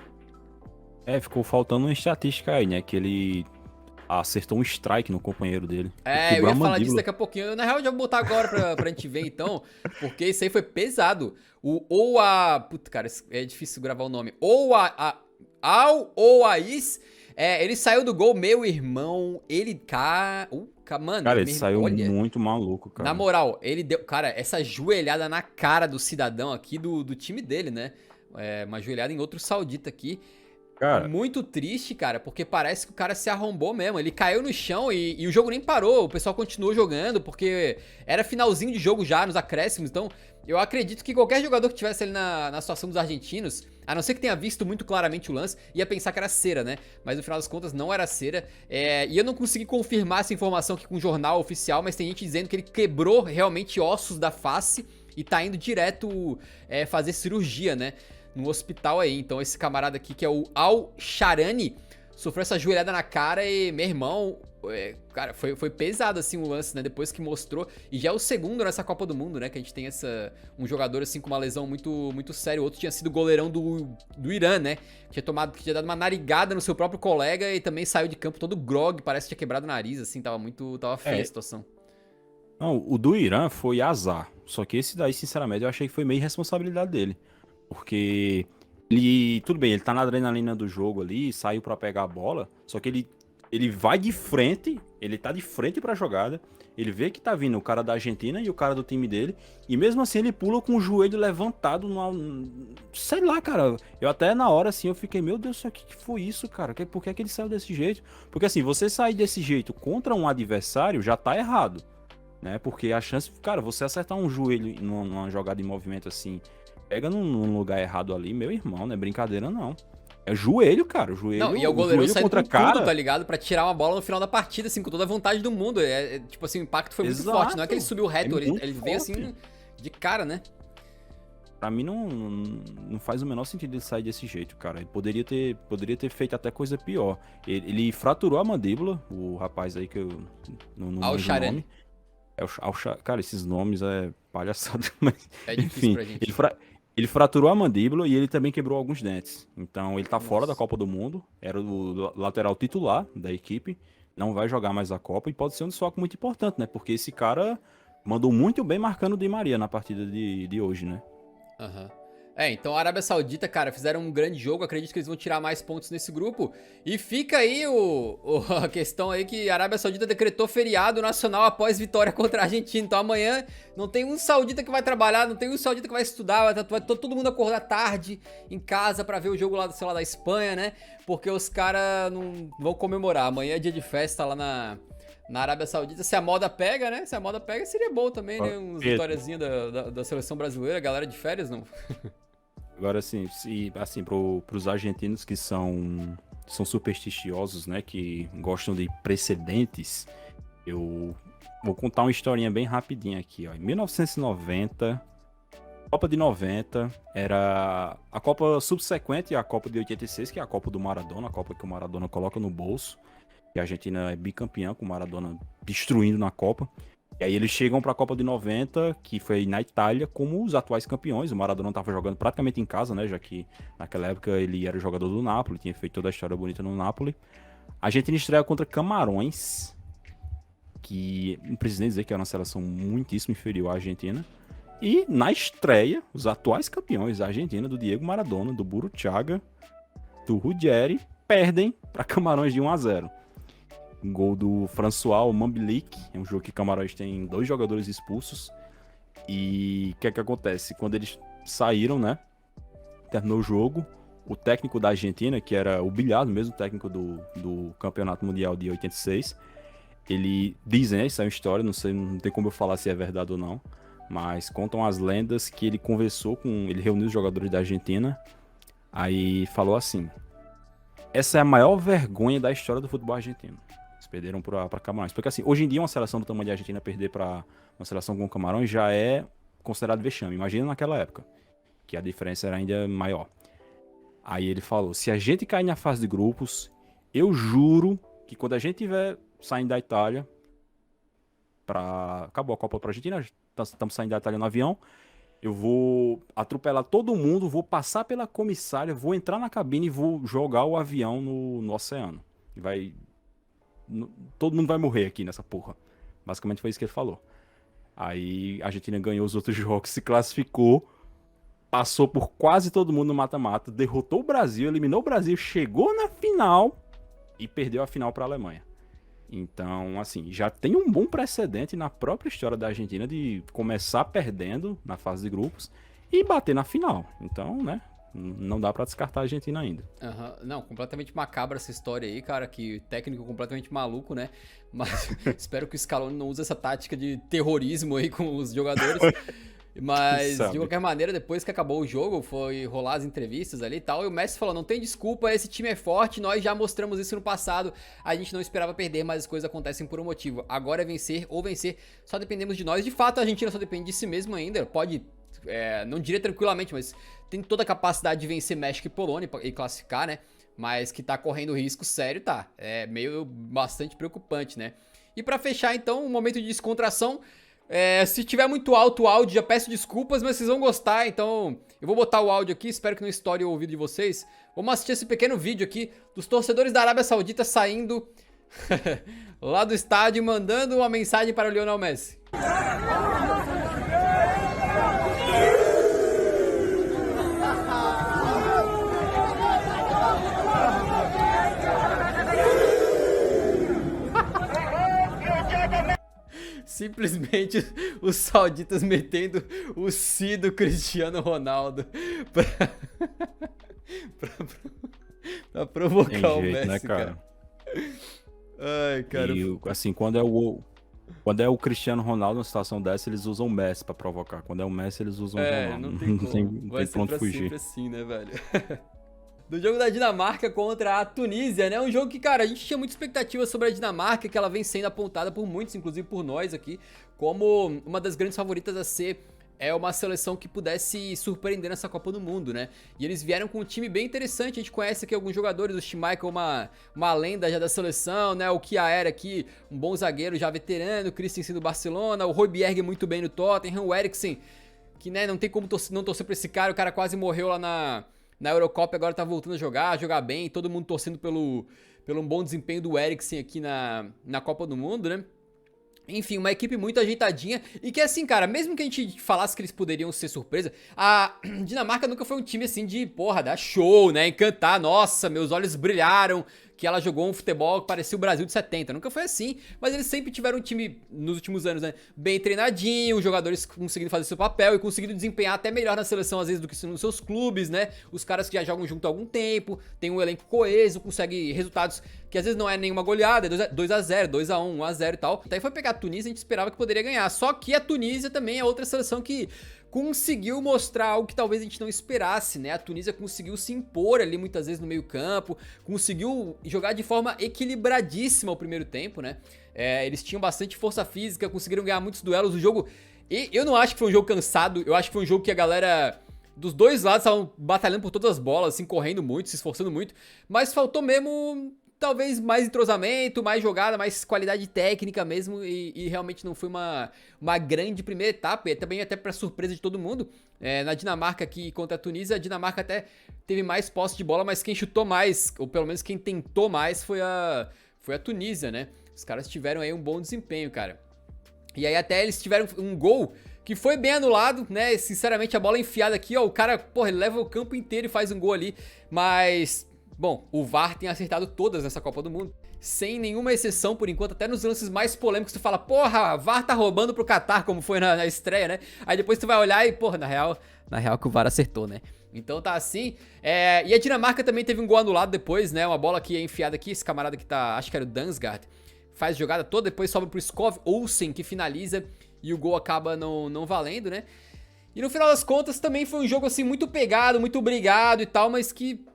Ficou faltando uma estatística aí, né? Que ele acertou um strike no companheiro dele. Eu ia falar disso daqui a pouquinho. Na real, eu já vou botar agora pra gente ver, então. Porque isso aí foi pesado. Puta, cara, é difícil gravar o nome. Al-Owais, ele saiu do gol, meu irmão. Mano, cara, ele saiu muito maluco, cara. Na moral, ele deu... Cara, essa joelhada na cara do cidadão aqui, do time dele, né? Uma joelhada em outro saudita aqui. Cara, muito triste, cara, porque parece que o cara se arrombou mesmo. Ele caiu no chão e o jogo nem parou. O pessoal continuou jogando porque era finalzinho de jogo já, nos acréscimos. Então, eu acredito que qualquer jogador que estivesse ali na situação dos argentinos, a não ser que tenha visto muito claramente o lance, ia pensar que era cera, né? Mas no final das contas não era cera. E eu não consegui confirmar essa informação aqui com o jornal oficial, mas tem gente dizendo que ele quebrou realmente ossos da face e tá indo direto fazer cirurgia, né? No hospital aí. Então esse camarada aqui, que é o Al-Sharani, sofreu essa joelhada na cara e, meu irmão, cara, foi pesado assim o lance, né? Depois que mostrou. E já é o segundo nessa Copa do Mundo, né? Que a gente tem um jogador assim com uma lesão muito, muito séria. O outro tinha sido goleirão do Irã, né? Que tinha dado uma narigada no seu próprio colega e também saiu de campo todo grog, parece que tinha quebrado o nariz, assim, tava feia a situação. Não, o do Irã foi azar. Só que esse daí, sinceramente, eu achei que foi meio responsabilidade dele. Porque tudo bem, ele tá na adrenalina do jogo ali, saiu pra pegar a bola, só que ele vai de frente, ele tá de frente pra jogada, ele vê que tá vindo o cara da Argentina e o cara do time dele, e mesmo assim ele pula com o joelho levantado, sei lá, cara, eu até na hora assim, eu fiquei, meu Deus, o que foi isso, cara? Por que ele saiu desse jeito? Porque assim, você sair desse jeito contra um adversário já tá errado, né? Porque a chance, cara, você acertar um joelho numa jogada em movimento assim, pega num lugar errado ali, meu irmão, não é brincadeira não. É joelho, cara, joelho. Não, e é o goleiro saindo com tudo, tá ligado? Pra tirar uma bola no final da partida, assim, com toda a vontade do mundo. Tipo assim, o impacto foi muito forte. Não é que ele subiu reto, ele veio assim, de cara, né? Pra mim não faz o menor sentido ele sair desse jeito, cara. Ele poderia ter feito até coisa pior. Ele fraturou a mandíbula, o rapaz aí que eu não lembro o nome. Cara, esses nomes é palhaçada, mas é difícil, enfim, pra gente. Ele fraturou a mandíbula e ele também quebrou alguns dentes. Então ele tá fora da Copa do Mundo, era o lateral titular da equipe, não vai jogar mais a Copa e pode ser um desfalque muito importante, né? Porque esse cara mandou muito bem marcando o Di Maria na partida de hoje, né? Aham. Então a Arábia Saudita, cara, fizeram um grande jogo, acredito que eles vão tirar mais pontos nesse grupo. E fica aí a questão aí que a Arábia Saudita decretou feriado nacional após vitória contra a Argentina. Então amanhã não tem um saudita que vai trabalhar, não tem um saudita que vai estudar, vai todo mundo acordar tarde em casa pra ver o jogo lá, sei lá, da Espanha, né? Porque os caras não vão comemorar. Amanhã é dia de festa lá na Arábia Saudita, se a moda pega, né? Se a moda pega, seria bom também, né? Umas vitóriazinhas da seleção brasileira, galera de férias, não? Agora, assim, pros argentinos que são supersticiosos, né? Que gostam de precedentes, eu vou contar uma historinha bem rapidinha aqui, ó. Em 1990, Copa de 90, era a Copa subsequente à Copa de 86, que é a Copa do Maradona, a Copa que o Maradona coloca no bolso. E a Argentina é bicampeã, com o Maradona destruindo na Copa. E aí eles chegam para a Copa de 90, que foi na Itália, como os atuais campeões. O Maradona estava jogando praticamente em casa, né? Já que naquela época ele era jogador do Napoli, tinha feito toda a história bonita no Napoli. A Argentina estreia contra Camarões, que não preciso nem dizer que era uma seleção muitíssimo inferior à Argentina. E na estreia, os atuais campeões, a Argentina, do Diego Maradona, do Burruchaga, do Ruggeri, perdem para Camarões de 1-0. Um gol do François Mambilic, é um jogo que Camarões tem 2 jogadores expulsos. E o que é que acontece? Quando eles saíram, né? Terminou o jogo, o técnico da Argentina, que era o Bilhado, mesmo técnico do Campeonato Mundial de 86, ele diz, né? Isso é uma história, não tem como eu falar se é verdade ou não, mas contam as lendas que ele ele reuniu os jogadores da Argentina, aí falou assim: essa é a maior vergonha da história do futebol argentino. Eles perderam para Camarões. Porque assim, hoje em dia uma seleção do tamanho da Argentina perder para uma seleção com Camarões já é considerado vexame. Imagina naquela época, que a diferença era ainda maior. Aí ele falou: se a gente cair na fase de grupos, eu juro que quando a gente tiver saindo da Itália, acabou a Copa pra Argentina, estamos saindo da Itália no avião, eu vou atropelar todo mundo, vou passar pela comissária, vou entrar na cabine e vou jogar o avião no oceano. Todo mundo vai morrer aqui nessa porra. Basicamente foi isso que ele falou. Aí a Argentina ganhou os outros jogos, se classificou, passou por quase todo mundo no mata-mata, derrotou o Brasil, eliminou o Brasil, chegou na final e perdeu a final para a Alemanha. Então, assim, já tem um bom precedente na própria história da Argentina de começar perdendo na fase de grupos e bater na final. Então, né, não dá pra descartar a Argentina ainda. Não, completamente macabra essa história aí, cara, que técnico completamente maluco, né? Mas espero que o Scaloni não use essa tática de terrorismo aí com os jogadores. Mas, de qualquer maneira, depois que acabou o jogo, foi rolar as entrevistas ali e tal, e o Messi falou: não tem desculpa, esse time é forte, nós já mostramos isso no passado, a gente não esperava perder, mas as coisas acontecem por um motivo. Agora é vencer ou vencer, só dependemos de nós. De fato, a Argentina só depende de si mesma ainda, pode, não diria tranquilamente, mas tem toda a capacidade de vencer México e Polônia e classificar, né? Mas que tá correndo risco sério, tá. É meio bastante preocupante, né? E pra fechar, então, um momento de descontração. Se tiver muito alto o áudio, já peço desculpas, mas vocês vão gostar, então eu vou botar o áudio aqui, espero que não estoure o ouvido de vocês. Vamos assistir esse pequeno vídeo aqui dos torcedores da Arábia Saudita saindo lá do estádio, mandando uma mensagem para o Lionel Messi. Simplesmente os sauditas metendo o si do Cristiano Ronaldo pra provocar jeito, o Messi, né, cara? Ai, cara. E, assim, quando é o Cristiano Ronaldo numa situação dessa, eles usam o Messi pra provocar. Quando é o Messi, eles usam o Ronaldo. Não tem pra onde fugir. Sempre assim, né, velho? Do jogo da Dinamarca contra a Tunísia, né? Um jogo que, cara, a gente tinha muita expectativa sobre a Dinamarca, que ela vem sendo apontada por muitos, inclusive por nós aqui, como uma das grandes favoritas a ser uma seleção que pudesse surpreender nessa Copa do Mundo, né? E eles vieram com um time bem interessante, a gente conhece aqui alguns jogadores, o Schmeichel, uma lenda já da seleção, né? O Kjaer aqui, um bom zagueiro já veterano, o Christensen do Barcelona, o Højbjerg muito bem no Tottenham, o Eriksen, que, né, não tem como não torcer pra esse cara, o cara quase morreu lá na Eurocopa, agora tá voltando a jogar bem, todo mundo torcendo pelo um bom desempenho do Eriksen aqui na Copa do Mundo, né? Enfim, uma equipe muito ajeitadinha e que, assim, cara, mesmo que a gente falasse que eles poderiam ser surpresa, a Dinamarca nunca foi um time, assim, de, porra, dar show, né? Encantar, nossa, meus olhos brilharam, que ela jogou um futebol que parecia o Brasil de 70. Nunca foi assim, mas eles sempre tiveram um time, nos últimos anos, né, bem treinadinho, os jogadores conseguindo fazer seu papel e conseguindo desempenhar até melhor na seleção, às vezes, do que nos seus clubes, né? Os caras que já jogam junto há algum tempo, tem um elenco coeso, consegue resultados que às vezes não é nenhuma goleada, é 2x0, 2x1, 1x0 e tal. Daí foi pegar a Tunísia, a gente esperava que poderia ganhar. Só que a Tunísia também é outra seleção que conseguiu mostrar algo que talvez a gente não esperasse, né? A Tunísia conseguiu se impor ali muitas vezes no meio campo, conseguiu jogar de forma equilibradíssima o primeiro tempo, né? Eles tinham bastante força física, conseguiram ganhar muitos duelos. O jogo, e eu não acho que foi um jogo cansado, eu acho que foi um jogo que a galera dos dois lados estavam batalhando por todas as bolas, assim, correndo muito, se esforçando muito, mas faltou mesmo talvez mais entrosamento, mais jogada, mais qualidade técnica mesmo, e realmente não foi uma grande primeira etapa, e também até pra surpresa de todo mundo. Na Dinamarca aqui contra a Tunísia, a Dinamarca até teve mais posse de bola, mas quem chutou mais, ou pelo menos quem tentou mais, foi a Tunísia, né? Os caras tiveram aí um bom desempenho, cara. E aí até eles tiveram um gol que foi bem anulado, né? Sinceramente, a bola enfiada aqui, ó, o cara, porra, ele leva o campo inteiro e faz um gol ali, mas bom, o VAR tem acertado todas nessa Copa do Mundo, sem nenhuma exceção por enquanto, até nos lances mais polêmicos tu fala, porra, VAR tá roubando pro Qatar, como foi na estreia, né? Aí depois tu vai olhar e, porra, na real que o VAR acertou, né? Então tá assim, e a Dinamarca também teve um gol anulado depois, né? Uma bola que é enfiada aqui, esse camarada que tá, acho que era o Dansgaard, faz a jogada toda, depois sobra pro Skov Olsen, que finaliza, e o gol acaba não valendo, né? E no final das contas também foi um jogo assim muito pegado, muito brigado e tal, mas que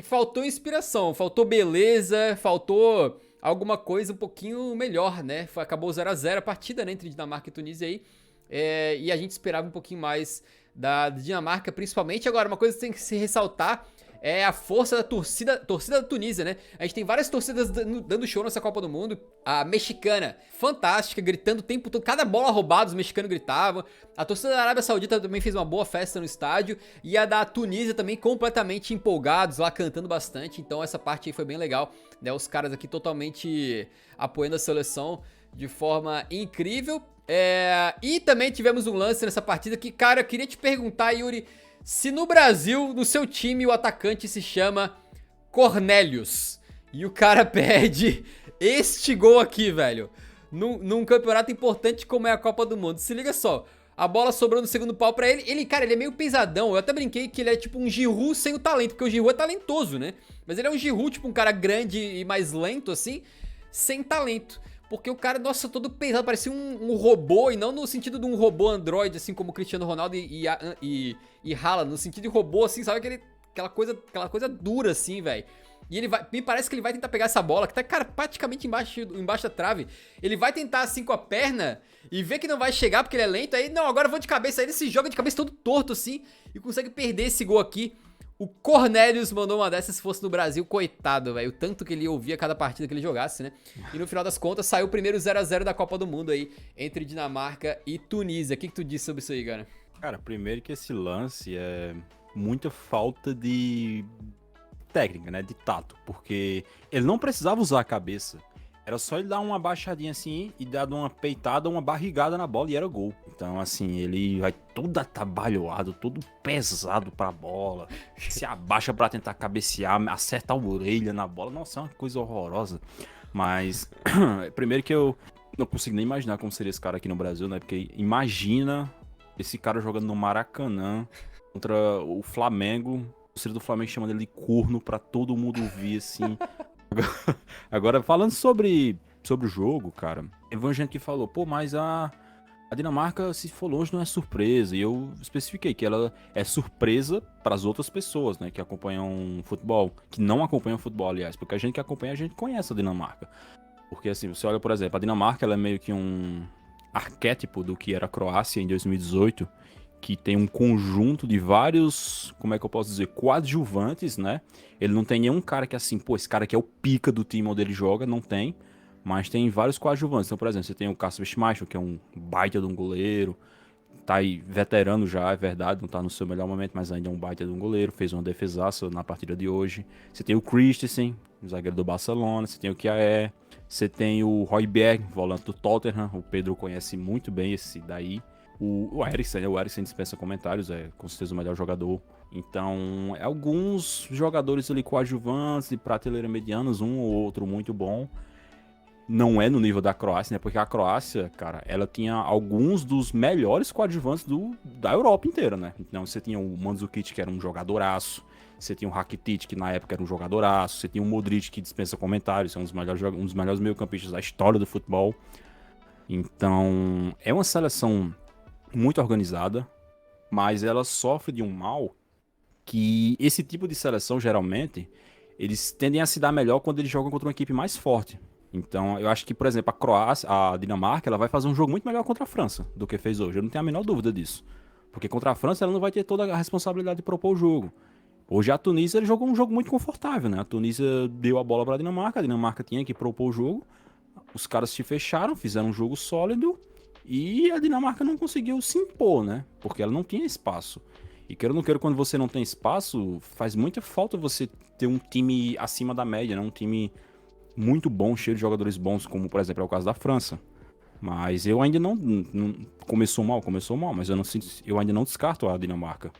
faltou inspiração, faltou beleza, faltou alguma coisa um pouquinho melhor, né? Acabou 0x0 a partida, né, entre Dinamarca e Tunísia aí, e a gente esperava um pouquinho mais da Dinamarca, principalmente. Agora, uma coisa que tem que se ressaltar é a força da torcida da Tunísia, né? A gente tem várias torcidas dando show nessa Copa do Mundo. A mexicana, fantástica, gritando o tempo todo. Cada bola roubada, os mexicanos gritavam. A torcida da Arábia Saudita também fez uma boa festa no estádio. E a da Tunísia também completamente empolgados, lá cantando bastante. Então essa parte aí foi bem legal, né? Os caras aqui totalmente apoiando a seleção de forma incrível. E também tivemos um lance nessa partida que, cara, eu queria te perguntar, Yuri, se no Brasil, no seu time, o atacante se chama Cornelius e o cara perde este gol aqui, velho, num campeonato importante como é a Copa do Mundo. Se liga só, a bola sobrou no segundo pau pra ele. Cara, ele é meio pesadão. Eu até brinquei que ele é tipo um Giroud sem o talento, porque o Giroud é talentoso, né? Mas ele é um Giroud, tipo um cara grande e mais lento, assim, sem talento. Porque o cara, nossa, todo pesado, parecia um robô, e não no sentido de um robô androide, assim como o Cristiano Ronaldo e Haaland, no sentido de robô, assim, sabe? Aquela coisa dura, assim, velho. E ele vai, me parece que ele vai tentar pegar essa bola, que tá, cara, praticamente embaixo da trave. Ele vai tentar, assim, com a perna, e vê que não vai chegar porque ele é lento, aí, não, agora eu vou de cabeça. Aí ele se joga de cabeça todo torto, assim, e consegue perder esse gol aqui. O Cornelius mandou uma dessas se fosse no Brasil, coitado, velho. O tanto que ele ouvia cada partida que ele jogasse, né? E no final das contas, saiu o primeiro 0x0 da Copa do Mundo aí, entre Dinamarca e Tunísia. O que tu disse sobre isso aí, cara? Cara, primeiro que esse lance é muita falta de técnica, né? De tato. Porque ele não precisava usar a cabeça. Era só ele dar uma baixadinha assim e dar uma peitada, uma barrigada na bola e era gol. Então, assim, ele vai todo atabalhoado, todo pesado pra bola. Se abaixa pra tentar cabecear, acerta a orelha na bola. Nossa, é uma coisa horrorosa. Mas, primeiro que eu não consigo nem imaginar como seria esse cara aqui no Brasil, né? Porque imagina esse cara jogando no Maracanã contra o Flamengo. O torcedor do Flamengo chamando ele de corno pra todo mundo ouvir, assim. Agora, falando sobre o jogo, cara, teve gente que falou, pô, mas a Dinamarca, se for longe, não é surpresa. E eu especifiquei que ela é surpresa para as outras pessoas, né, que acompanham futebol, que não acompanham futebol, aliás, porque a gente que acompanha, a gente conhece a Dinamarca. Porque, assim, você olha, por exemplo, a Dinamarca, ela é meio que um arquétipo do que era a Croácia em 2018, que tem um conjunto de vários, como é que eu posso dizer, coadjuvantes, né? Ele não tem nenhum cara que assim, pô, esse cara aqui é o pica do time onde ele joga, não tem. Mas tem vários coadjuvantes. Então, por exemplo, você tem o Kasper Schmeichel, que é um baita de um goleiro. Tá aí veterano já, é verdade, não tá no seu melhor momento, mas ainda é um baita de um goleiro. Fez uma defesaça na partida de hoje. Você tem o Christensen, o zagueiro do Barcelona. Você tem o Kjaer. Você tem o Højbjerg, volante do Tottenham. O Pedro conhece muito bem esse daí. O Eriksen dispensa comentários, é com certeza o melhor jogador Então, alguns jogadores ali coadjuvantes de prateleira medianos, um ou outro muito bom. Não é no nível da Croácia, né? Porque a Croácia, cara, ela tinha alguns dos melhores coadjuvantes da Europa inteira, né? Então você tinha o Mandzukic, que era um jogadoraço. Você tinha o Rakitic, que na época era um jogadoraço. Você tinha o Modric, que dispensa comentários. É um dos melhores meio-campistas da história do futebol. Então, é uma seleção muito organizada, mas ela sofre de um mal que esse tipo de seleção, geralmente, eles tendem a se dar melhor quando eles jogam contra uma equipe mais forte. Então, eu acho que, por exemplo, a Dinamarca, ela vai fazer um jogo muito melhor contra a França do que fez hoje. Eu não tenho a menor dúvida disso. Porque contra a França, ela não vai ter toda a responsabilidade de propor o jogo. Hoje a Tunísia ele jogou um jogo muito confortável, né? A Tunísia deu a bola para a Dinamarca tinha que propor o jogo. Os caras se fecharam, fizeram um jogo sólido e a Dinamarca não conseguiu se impor, né? Porque ela não tinha espaço. E queira ou não queira, quando você não tem espaço, faz muita falta você ter um time acima da média, né? Um time muito bom, cheio de jogadores bons, como por exemplo é o caso da França. Mas eu ainda não começou mal, mas eu ainda não descarto a Dinamarca.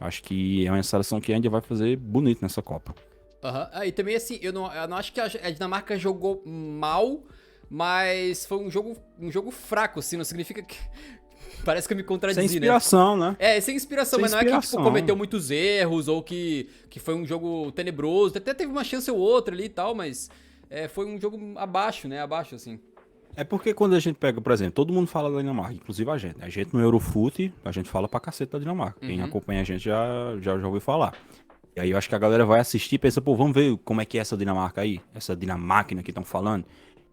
Acho que é uma seleção que ainda vai fazer bonito nessa Copa. E também assim, eu não acho que a Dinamarca jogou mal, mas foi um jogo fraco, assim, não significa que... Parece que eu me contradizi, sem inspiração, né? Sem inspiração, mas não é que tipo, cometeu muitos erros ou que foi um jogo tenebroso. Até teve uma chance ou outra ali e tal, mas foi um jogo abaixo, né? Abaixo, assim. É porque quando a gente pega, por exemplo, todo mundo fala da Dinamarca, inclusive a gente. A gente no Eurofoot, a gente fala pra cacete da Dinamarca. Quem acompanha a gente já ouviu falar. E aí eu acho que a galera vai assistir e pensa, pô, vamos ver como é que é essa Dinamarca aí, essa Dinamáquina que estão falando.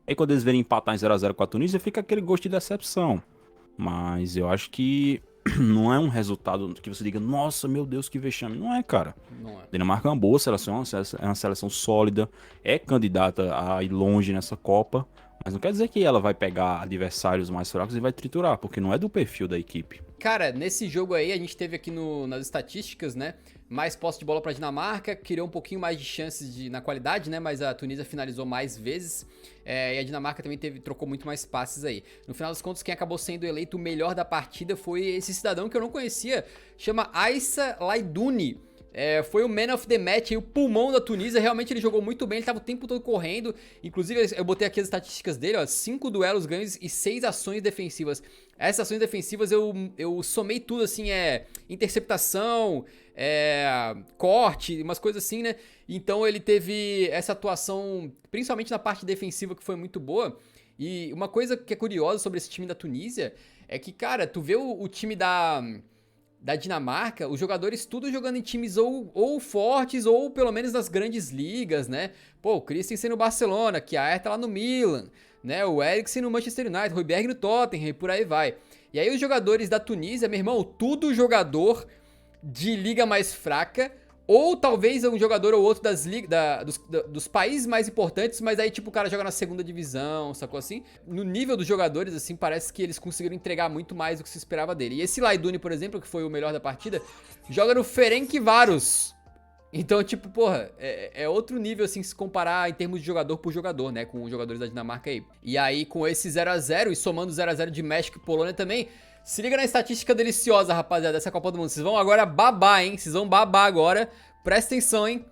Aí quando eles verem empatar em 0x0 com a Tunísia, fica aquele gosto de decepção. Mas eu acho que não é um resultado que você diga, nossa, meu Deus, que vexame. Não é, cara. Não é. Dinamarca é uma boa seleção, é uma seleção sólida, é candidata a ir longe nessa Copa, mas não quer dizer que ela vai pegar adversários mais fracos e vai triturar, porque não é do perfil da equipe. Cara, nesse jogo aí, a gente teve aqui nas estatísticas, né? Mais posse de bola pra Dinamarca, criou um pouquinho mais de chances na qualidade, né? Mas a Tunísia finalizou mais vezes. E a Dinamarca também trocou muito mais passes aí. No final das contas, quem acabou sendo eleito o melhor da partida foi esse cidadão que eu não conhecia, chama Aissa Laidouni. Foi o man of the match, o pulmão da Tunísia. Realmente ele jogou muito bem, ele tava o tempo todo correndo. Inclusive eu botei aqui as estatísticas dele, ó, 5 duelos ganhos e 6 ações defensivas. Essas ações defensivas eu somei tudo assim, interceptação, corte, umas coisas assim, né? Então ele teve essa atuação, principalmente na parte defensiva, que foi muito boa. E uma coisa que é curiosa sobre esse time da Tunísia é que, cara, tu vê o time da Dinamarca, os jogadores tudo jogando em times ou fortes ou pelo menos nas grandes ligas, né? Pô, o Christensen no Barcelona, Kjaer tá lá no Milan, né? O Eriksen no Manchester United, Højbjerg no Tottenham e por aí vai. E aí os jogadores da Tunísia, meu irmão, tudo jogador de liga mais fraca, ou talvez um jogador ou outro dos países mais importantes, mas aí tipo o cara joga na segunda divisão, sacou assim? No nível dos jogadores, assim, parece que eles conseguiram entregar muito mais do que se esperava dele. E esse Laidouni, por exemplo, que foi o melhor da partida, joga no Ferencváros. Então, tipo, porra, é outro nível, assim, se comparar em termos de jogador por jogador, né, com os jogadores da Dinamarca aí. E aí, com esse 0x0 e somando o 0x0 de México e Polônia também, se liga na estatística deliciosa, rapaziada, dessa Copa do Mundo. Vocês vão agora babar, hein? Vocês vão babar agora. Presta atenção, hein?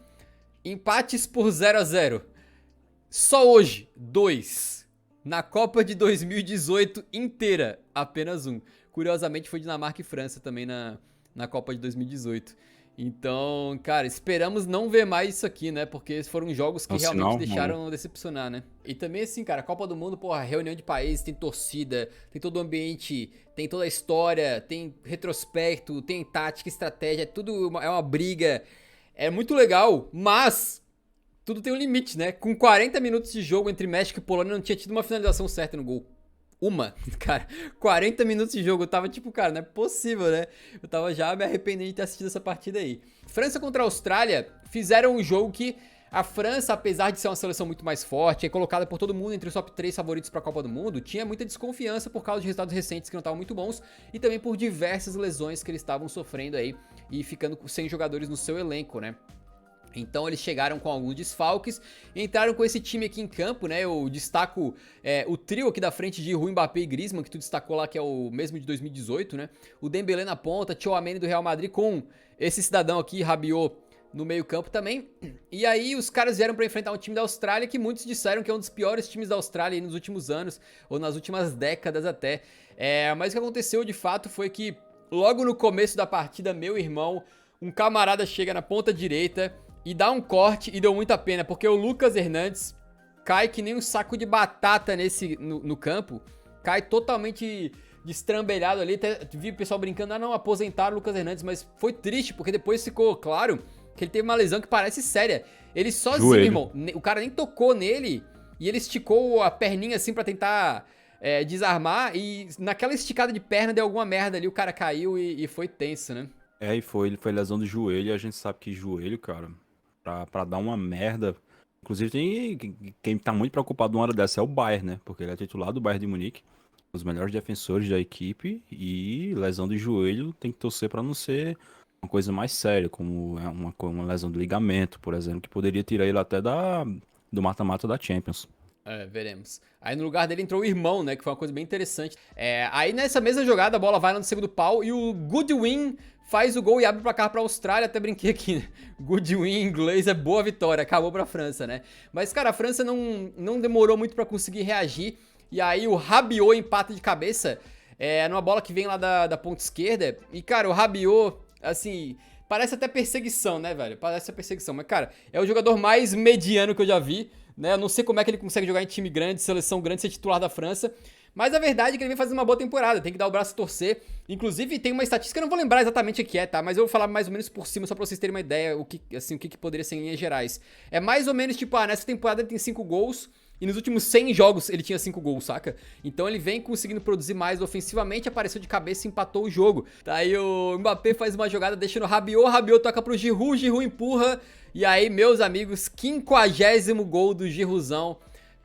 Empates por 0x0. Só hoje, 2. Na Copa de 2018 inteira, apenas 1. Curiosamente, foi Dinamarca e França também na Copa de 2018. Então, cara, esperamos não ver mais isso aqui, né? Porque esses foram jogos que realmente deixaram decepcionar, né? E também, assim, cara, Copa do Mundo, porra, reunião de países, tem torcida, tem todo o ambiente, tem toda a história, tem retrospecto, tem tática, estratégia, tudo é uma briga. É muito legal, mas tudo tem um limite, né? Com 40 minutos de jogo entre México e Polônia, não tinha tido uma finalização certa no gol. Cara, 40 minutos de jogo, eu tava tipo, cara, não é possível, né? Eu tava já me arrependendo de ter assistido essa partida aí. França contra a Austrália fizeram um jogo que a França, apesar de ser uma seleção muito mais forte, é colocada por todo mundo entre os top 3 favoritos pra Copa do Mundo, tinha muita desconfiança por causa de resultados recentes que não estavam muito bons e também por diversas lesões que eles estavam sofrendo aí e ficando sem jogadores no seu elenco, né? Então eles chegaram com alguns desfalques, entraram com esse time aqui em campo, né? Eu destaco o trio aqui da frente de Giroud, Mbappé e Griezmann, que tu destacou lá, que é o mesmo de 2018, né? O Dembélé na ponta, Tchouaméni do Real Madrid com esse cidadão aqui, Rabiot, no meio campo também. E aí os caras vieram pra enfrentar um time da Austrália que muitos disseram que é um dos piores times da Austrália aí nos últimos anos, ou nas últimas décadas até. Mas o que aconteceu de fato foi que logo no começo da partida, meu irmão, um camarada chega na ponta direita e dá um corte e deu muita pena, porque o Lucas Hernandes cai que nem um saco de batata no campo, cai totalmente destrambelhado ali, até vi o pessoal brincando, não, aposentaram o Lucas Hernandes, mas foi triste, porque depois ficou claro que ele teve uma lesão que parece séria. Ele sozinho, irmão, o cara nem tocou nele, e ele esticou a perninha assim pra tentar desarmar, e naquela esticada de perna deu alguma merda ali, o cara caiu e foi tenso, né? E foi lesão do joelho, e a gente sabe que joelho, cara, pra dar uma merda. Inclusive, quem tá muito preocupado numa hora dessa é o Bayern, né? Porque ele é titular do Bayern de Munique, um dos melhores defensores da equipe, e lesão de joelho tem que torcer pra não ser uma coisa mais séria, como uma lesão do ligamento, por exemplo, que poderia tirar ele até do mata-mata da Champions. Veremos. Aí no lugar dele entrou o irmão, né? Que foi uma coisa bem interessante. Aí nessa mesma jogada, a bola vai lá no segundo pau e o Goodwin faz o gol e abre o placar pra Austrália. Até brinquei aqui, né? Goodwin em inglês é boa vitória. Acabou pra França, né? Mas, cara, a França não demorou muito pra conseguir reagir. E aí o Rabiot empata de cabeça numa bola que vem lá da ponta esquerda. E, cara, o Rabiot, assim, parece até perseguição, né, velho? Parece perseguição. Mas, cara, é o jogador mais mediano que eu já vi. Né? Eu não sei como é que ele consegue jogar em time grande, seleção grande, ser titular da França. Mas a verdade é que ele vem fazendo uma boa temporada, tem que dar o braço a torcer. Inclusive, tem uma estatística, eu não vou lembrar exatamente o que é, tá? Mas eu vou falar mais ou menos por cima, só pra vocês terem uma ideia o que poderia ser em linhas gerais. É mais ou menos tipo, nessa temporada ele tem 5 gols, e nos últimos 100 jogos ele tinha 5 gols, saca? Então ele vem conseguindo produzir mais ofensivamente, apareceu de cabeça e empatou o jogo. Tá aí o Mbappé faz uma jogada deixando o Rabiot toca pro Giroud empurra. E aí, meus amigos, 50º gol do Girouzão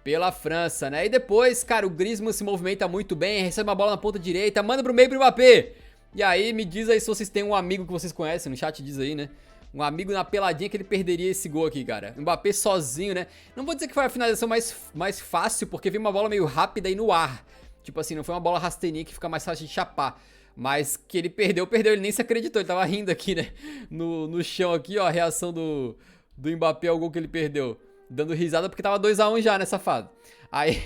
pela França, né? E depois, cara, o Griezmann se movimenta muito bem, recebe uma bola na ponta direita, manda pro meio pro Mbappé. E aí, me diz aí se vocês têm um amigo que vocês conhecem, no chat diz aí, né? Um amigo na peladinha que ele perderia esse gol aqui, cara. Mbappé sozinho, né? Não vou dizer que foi a finalização mais fácil, porque veio uma bola meio rápida e no ar. Tipo assim, não foi uma bola rasteirinha que fica mais fácil de chapar. Mas que ele perdeu, ele nem se acreditou, ele tava rindo aqui, né? No chão aqui, ó, a reação do Mbappé ao gol que ele perdeu. Dando risada porque tava 2-1 já, né, safado? Aí...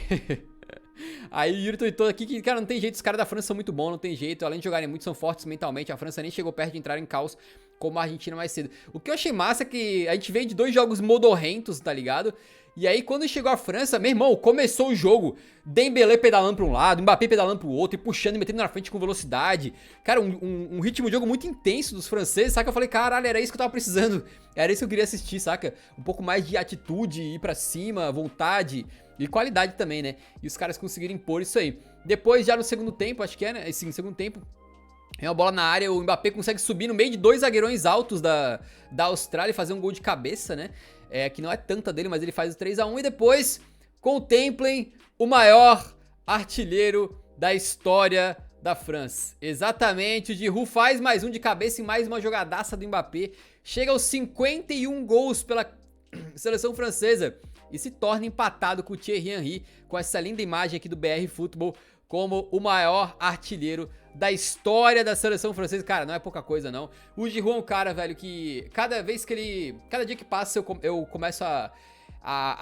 Aí o Yuri tweetou aqui que, cara, não tem jeito, os caras da França são muito bons, não tem jeito. Além de jogarem muito, são fortes mentalmente. A França nem chegou perto de entrar em caos como a Argentina mais cedo. O que eu achei massa é que a gente veio de 2 jogos modorrentos, tá ligado? E aí quando chegou a França, meu irmão, começou o jogo, Dembélé pedalando pra um lado, Mbappé pedalando pro outro, e puxando e metendo na frente com velocidade. Cara, um ritmo de jogo muito intenso dos franceses, saca? Eu falei, caralho, era isso que eu tava precisando. Era isso que eu queria assistir, saca? Um pouco mais de atitude, ir pra cima, vontade e qualidade também, né? E os caras conseguiram impor isso aí. Depois, já no segundo tempo, acho que é, né? Sim, segundo tempo, é uma bola na área, o Mbappé consegue subir no meio de 2 zagueirões altos da Austrália e fazer um gol de cabeça, né? Que não é tanta dele, mas ele faz o 3-1. E depois, contemplem o maior artilheiro da história da França. Exatamente, o Giroud faz mais um de cabeça e mais uma jogadaça do Mbappé. Chega aos 51 gols pela seleção francesa e se torna empatado com o Thierry Henry, com essa linda imagem aqui do BR Futebol, como o maior artilheiro da história da seleção francesa. Cara, não é pouca coisa, não. O Giroud é um cara, velho, que cada dia que passa eu começo a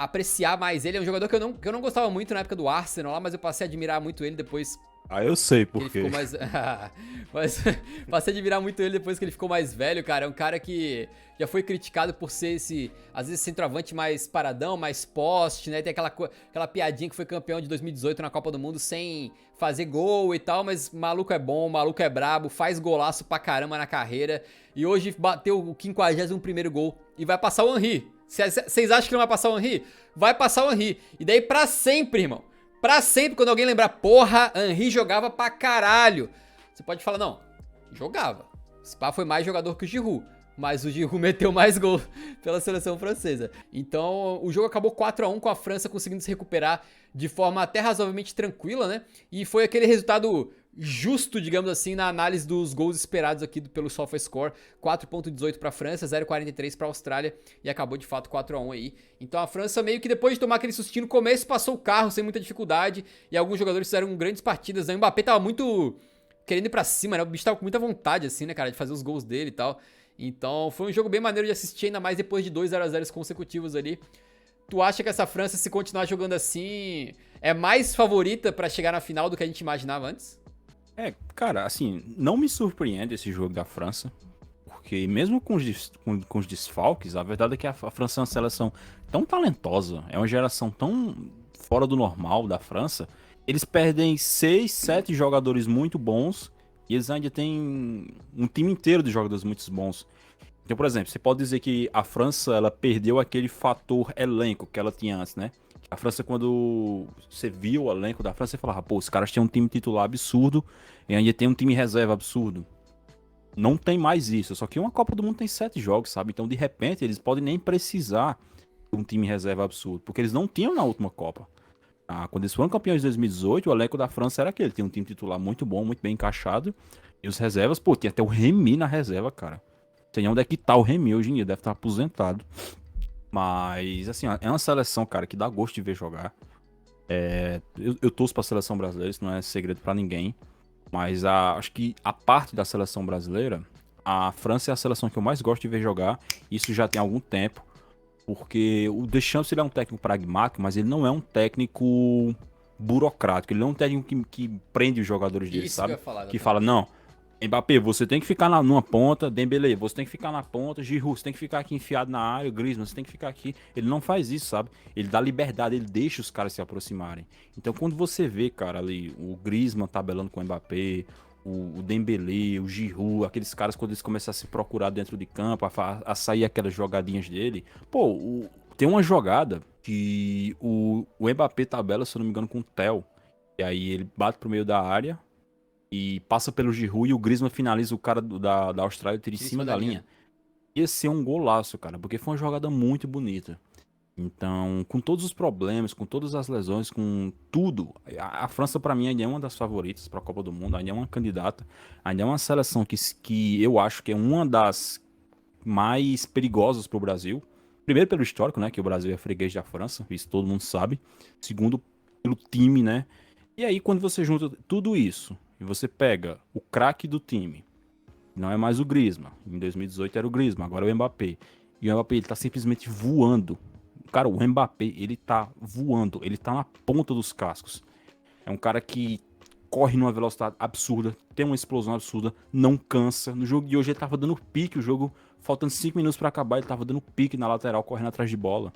apreciar mais ele. É um jogador que eu não gostava muito na época do Arsenal lá, mas eu passei a admirar muito ele depois. Eu sei por Ele quê. ficou mais... Mas passei a admirar muito ele depois que ele ficou mais velho, cara. É um cara que já foi criticado por ser às vezes, centroavante mais paradão, mais poste, né? Tem aquela piadinha que foi campeão de 2018 na Copa do Mundo sem fazer gol e tal, mas maluco é bom, maluco é brabo, faz golaço pra caramba na carreira. E hoje bateu o 51º gol e vai passar o Henry. Vocês acham que não vai passar o Henry? Vai passar o Henry. E daí pra sempre, irmão. Pra sempre, quando alguém lembrar, porra, Henry jogava pra caralho. Você pode falar, não, jogava. Esse pá foi mais jogador que o Giroud. Mas o Giroud meteu mais gol pela seleção francesa. Então, o jogo acabou 4-1 com a França conseguindo se recuperar de forma até razoavelmente tranquila, né? E foi aquele resultado justo, digamos assim, na análise dos gols esperados aqui pelo SofaScore. 4.18 para a França, 0.43 para a Austrália e acabou de fato 4-1 aí. Então a França meio que depois de tomar aquele sustinho no começo, passou o carro sem muita dificuldade e alguns jogadores fizeram grandes partidas. O Mbappé tava muito querendo ir pra cima, né? O bicho tava com muita vontade, assim, né, cara, de fazer os gols dele e tal. Então foi um jogo bem maneiro de assistir, ainda mais depois de 2 0-0 consecutivos ali. Tu acha que essa França, se continuar jogando assim, é mais favorita pra chegar na final do que a gente imaginava antes? Cara, assim, não me surpreende esse jogo da França, porque mesmo com os desfalques, a verdade é que a França é uma seleção tão talentosa, é uma geração tão fora do normal da França. Eles perdem 6, 7 jogadores muito bons e eles ainda têm um time inteiro de jogadores muito bons. Então, por exemplo, você pode dizer que a França ela perdeu aquele fator elenco que ela tinha antes, né? A França, quando você viu o elenco da França, você falava, pô, os caras têm um time titular absurdo e ainda tem um time reserva absurdo. Não tem mais isso, só que uma Copa do Mundo tem 7 jogos, sabe? Então, de repente, eles podem nem precisar de um time reserva absurdo, porque eles não tinham na última Copa. Quando eles foram campeões de 2018, o elenco da França era aquele, tinha um time titular muito bom, muito bem encaixado, e os reservas, pô, tinha até o Remy na reserva, cara. Não sei onde é que tá o Remy hoje em dia, deve estar aposentado. Mas, assim, é uma seleção, cara, que dá gosto de ver jogar. Eu torço pra seleção brasileira, isso não é segredo pra ninguém. Mas acho que a parte da seleção brasileira, a França é a seleção que eu mais gosto de ver jogar. Isso já tem algum tempo. Porque o Deschamps ele é um técnico pragmático, mas ele não é um técnico burocrático. Ele não é um técnico que prende os jogadores dele, Isso que sabe? eu ia falar, Que fala, não, Mbappé, você tem que ficar numa ponta, Dembélé, você tem que ficar na ponta, Giroud, você tem que ficar aqui enfiado na área, Griezmann, você tem que ficar aqui. Ele não faz isso, sabe? Ele dá liberdade, ele deixa os caras se aproximarem. Então quando você vê, cara, ali, o Griezmann tabelando com o Mbappé, o Dembélé, o Giroud, aqueles caras quando eles começam a se procurar dentro de campo, a sair aquelas jogadinhas dele, pô, tem uma jogada que o Mbappé tabela, se eu não me engano, com o Theo, e aí ele bate pro meio da área, e passa pelo Giroud e o Griezmann finaliza o cara da Austrália, tira em cima da linha. Ia ser um golaço, cara, porque foi uma jogada muito bonita. Então, com todos os problemas, com todas as lesões, com tudo, a França pra mim ainda é uma das favoritas pra Copa do Mundo, ainda é uma candidata, ainda é uma seleção que eu acho que é uma das mais perigosas pro Brasil. Primeiro pelo histórico, né, que o Brasil é freguês da França, isso todo mundo sabe. Segundo, pelo time, né. E aí, quando você junta tudo isso, e você pega o craque do time, não é mais o Griezmann. Em 2018 era o Griezmann, agora é o Mbappé. E o Mbappé, ele tá simplesmente voando. Cara, o Mbappé, ele tá voando. Ele tá na ponta dos cascos. É um cara que corre numa velocidade absurda, tem uma explosão absurda, não cansa. No jogo de hoje ele tava dando pique, o jogo faltando 5 minutos pra acabar, ele tava dando pique na lateral, correndo atrás de bola.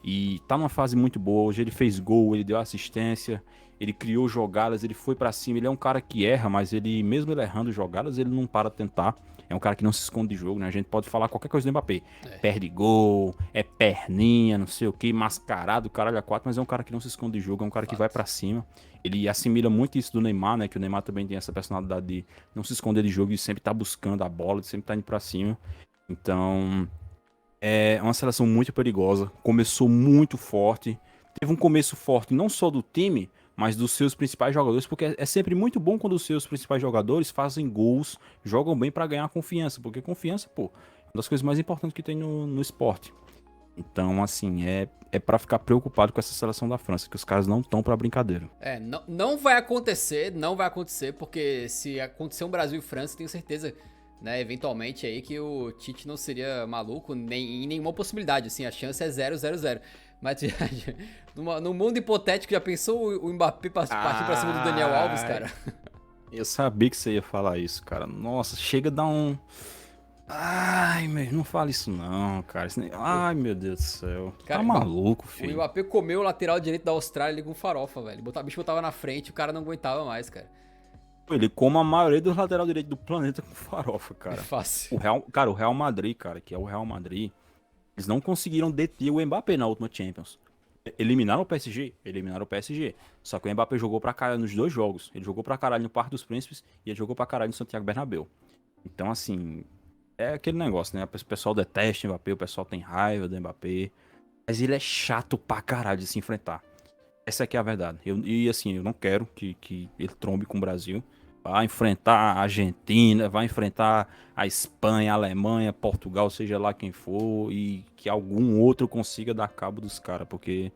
E tá numa fase muito boa. Hoje ele fez gol, ele deu assistência, ele criou jogadas, ele foi pra cima. Ele é um cara que erra, mas ele, mesmo ele errando jogadas, ele não para de tentar. É um cara que não se esconde de jogo, né? A gente pode falar qualquer coisa do Mbappé. Perde gol, é perninha, não sei o que, mascarado, caralho a quatro, mas é um cara que não se esconde de jogo, é um cara que vai pra cima. Ele assimila muito isso do Neymar, né? Que o Neymar também tem essa personalidade de não se esconder de jogo e sempre tá buscando a bola, de sempre tá indo pra cima. Então, é uma seleção muito perigosa, começou muito forte, teve um começo forte não só do time, mas dos seus principais jogadores, porque é sempre muito bom quando os seus principais jogadores fazem gols, jogam bem pra ganhar confiança, porque confiança, pô, é uma das coisas mais importantes que tem no esporte. Então, assim, é para ficar preocupado com essa seleção da França, que os caras não estão pra brincadeira. Não vai acontecer, porque se acontecer um Brasil e França, tenho certeza, né, eventualmente aí que o Tite não seria maluco nem em nenhuma possibilidade, assim, a chance é 0-0-0. Mas no mundo hipotético, já pensou o Mbappé partir pra cima do Daniel Alves, cara? Eu sabia que você ia falar isso, cara. Nossa, chega a dar um... Ai, meu, não fala isso não, cara. Ai, meu Deus do céu. Cara, tá maluco, O filho. Mbappé comeu o lateral direito da Austrália ali com farofa, velho. O bicho botava na frente, o cara não aguentava mais, cara. Ele come a maioria dos lateral direito do planeta com farofa, cara. É fácil. O Real Madrid, cara, que é o Real Madrid, eles não conseguiram deter o Mbappé na última Champions. Eliminaram o PSG? Eliminaram o PSG. Só que o Mbappé jogou pra caralho nos dois jogos. Ele jogou pra caralho no Parque dos Príncipes e ele jogou pra caralho no Santiago Bernabéu. Então, assim, é aquele negócio, né? O pessoal detesta o Mbappé, o pessoal tem raiva do Mbappé. Mas ele é chato pra caralho de se enfrentar. Essa aqui é a verdade. E assim, eu não quero que ele trombe com o Brasil. Vai enfrentar a Argentina, vai enfrentar a Espanha, a Alemanha, Portugal, seja lá quem for, e que algum outro consiga dar cabo dos caras, porque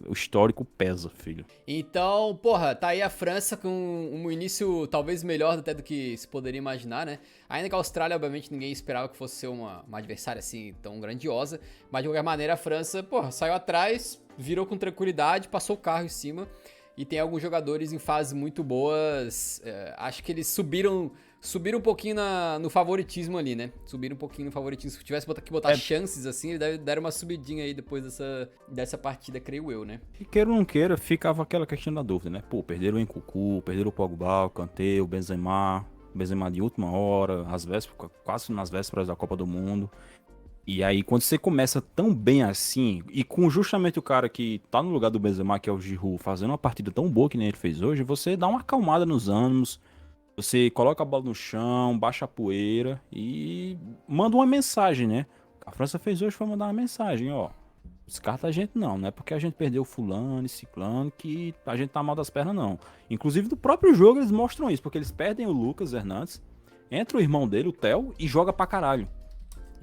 o histórico pesa, filho. Então, porra, tá aí a França com um início talvez melhor até do que se poderia imaginar, né? Ainda que a Austrália, obviamente, ninguém esperava que fosse ser uma adversária assim tão grandiosa. Mas de qualquer maneira, a França, porra, saiu atrás, virou com tranquilidade, passou o carro em cima. E tem alguns jogadores em fases muito boas. Acho que eles subiram um pouquinho no favoritismo ali, né? Subiram um pouquinho no favoritismo. Se tivesse que botar É, chances assim, eles deram uma subidinha aí depois dessa partida, creio eu, né? e queira ou não queira, ficava aquela questão da dúvida, né? Pô, perderam o Nkunku, perderam o Pogba, o Kanté, o Benzema de última hora, às vésperas, quase nas vésperas da Copa do Mundo. E aí, quando você começa tão bem assim, e com justamente o cara que tá no lugar do Benzema, que é o Giroud, fazendo uma partida tão boa que nem ele fez hoje, você dá uma acalmada nos ânimos, você coloca a bola no chão, baixa a poeira e manda uma mensagem, né? A França fez hoje foi mandar uma mensagem, ó. Descarta a gente não é porque a gente perdeu fulano e ciclano que a gente tá mal das pernas não. Inclusive do próprio jogo eles mostram isso, porque eles perdem o Lucas Hernandes, entra o irmão dele, o Theo, e joga pra caralho.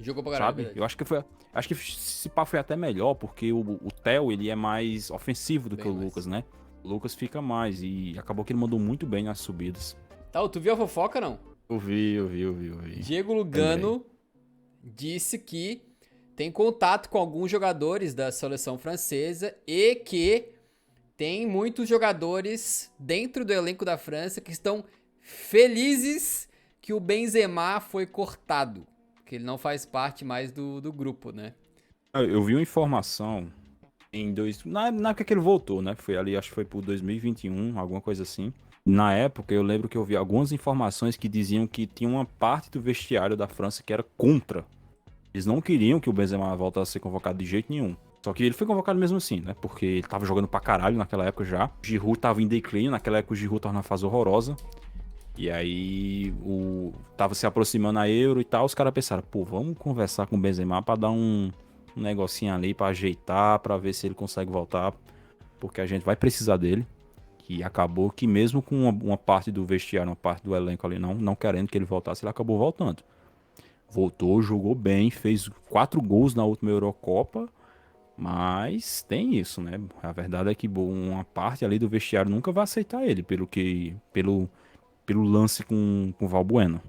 Jogou pra caralho, é Sabe? verdade. Eu acho que foi. Acho que esse pá foi até melhor, porque o Theo, ele é mais ofensivo do que Bem o mais. Lucas, né? O Lucas fica mais e acabou que ele mandou muito bem nas subidas. Tá, tu viu a fofoca, não? Eu vi. Diego Lembrei. Lugano disse que tem contato com alguns jogadores da seleção francesa e que tem muitos jogadores dentro do elenco da França que estão felizes que o Benzema foi cortado, que ele não faz parte mais do grupo, né? Eu vi uma informação na época que ele voltou, né? Foi ali, acho que foi por 2021, alguma coisa assim. Na época, eu lembro que eu vi algumas informações que diziam que tinha uma parte do vestiário da França que era contra. Eles não queriam que o Benzema voltasse a ser convocado de jeito nenhum. Só que ele foi convocado mesmo assim, né? Porque ele tava jogando pra caralho naquela época já. O Giroud tava em declínio, naquela época o Giroud tava numa fase horrorosa. E aí tava se aproximando a Euro e tal, os caras pensaram, pô, vamos conversar com o Benzema pra dar um negocinho ali, pra ajeitar, pra ver se ele consegue voltar, porque a gente vai precisar dele. E acabou que mesmo com uma parte do vestiário, uma parte do elenco ali não querendo que ele voltasse, ele acabou voltando. Voltou, jogou bem, fez 4 gols na última Eurocopa, mas tem isso, né? A verdade é que uma parte ali do vestiário nunca vai aceitar ele, pelo lance com o Valbuena.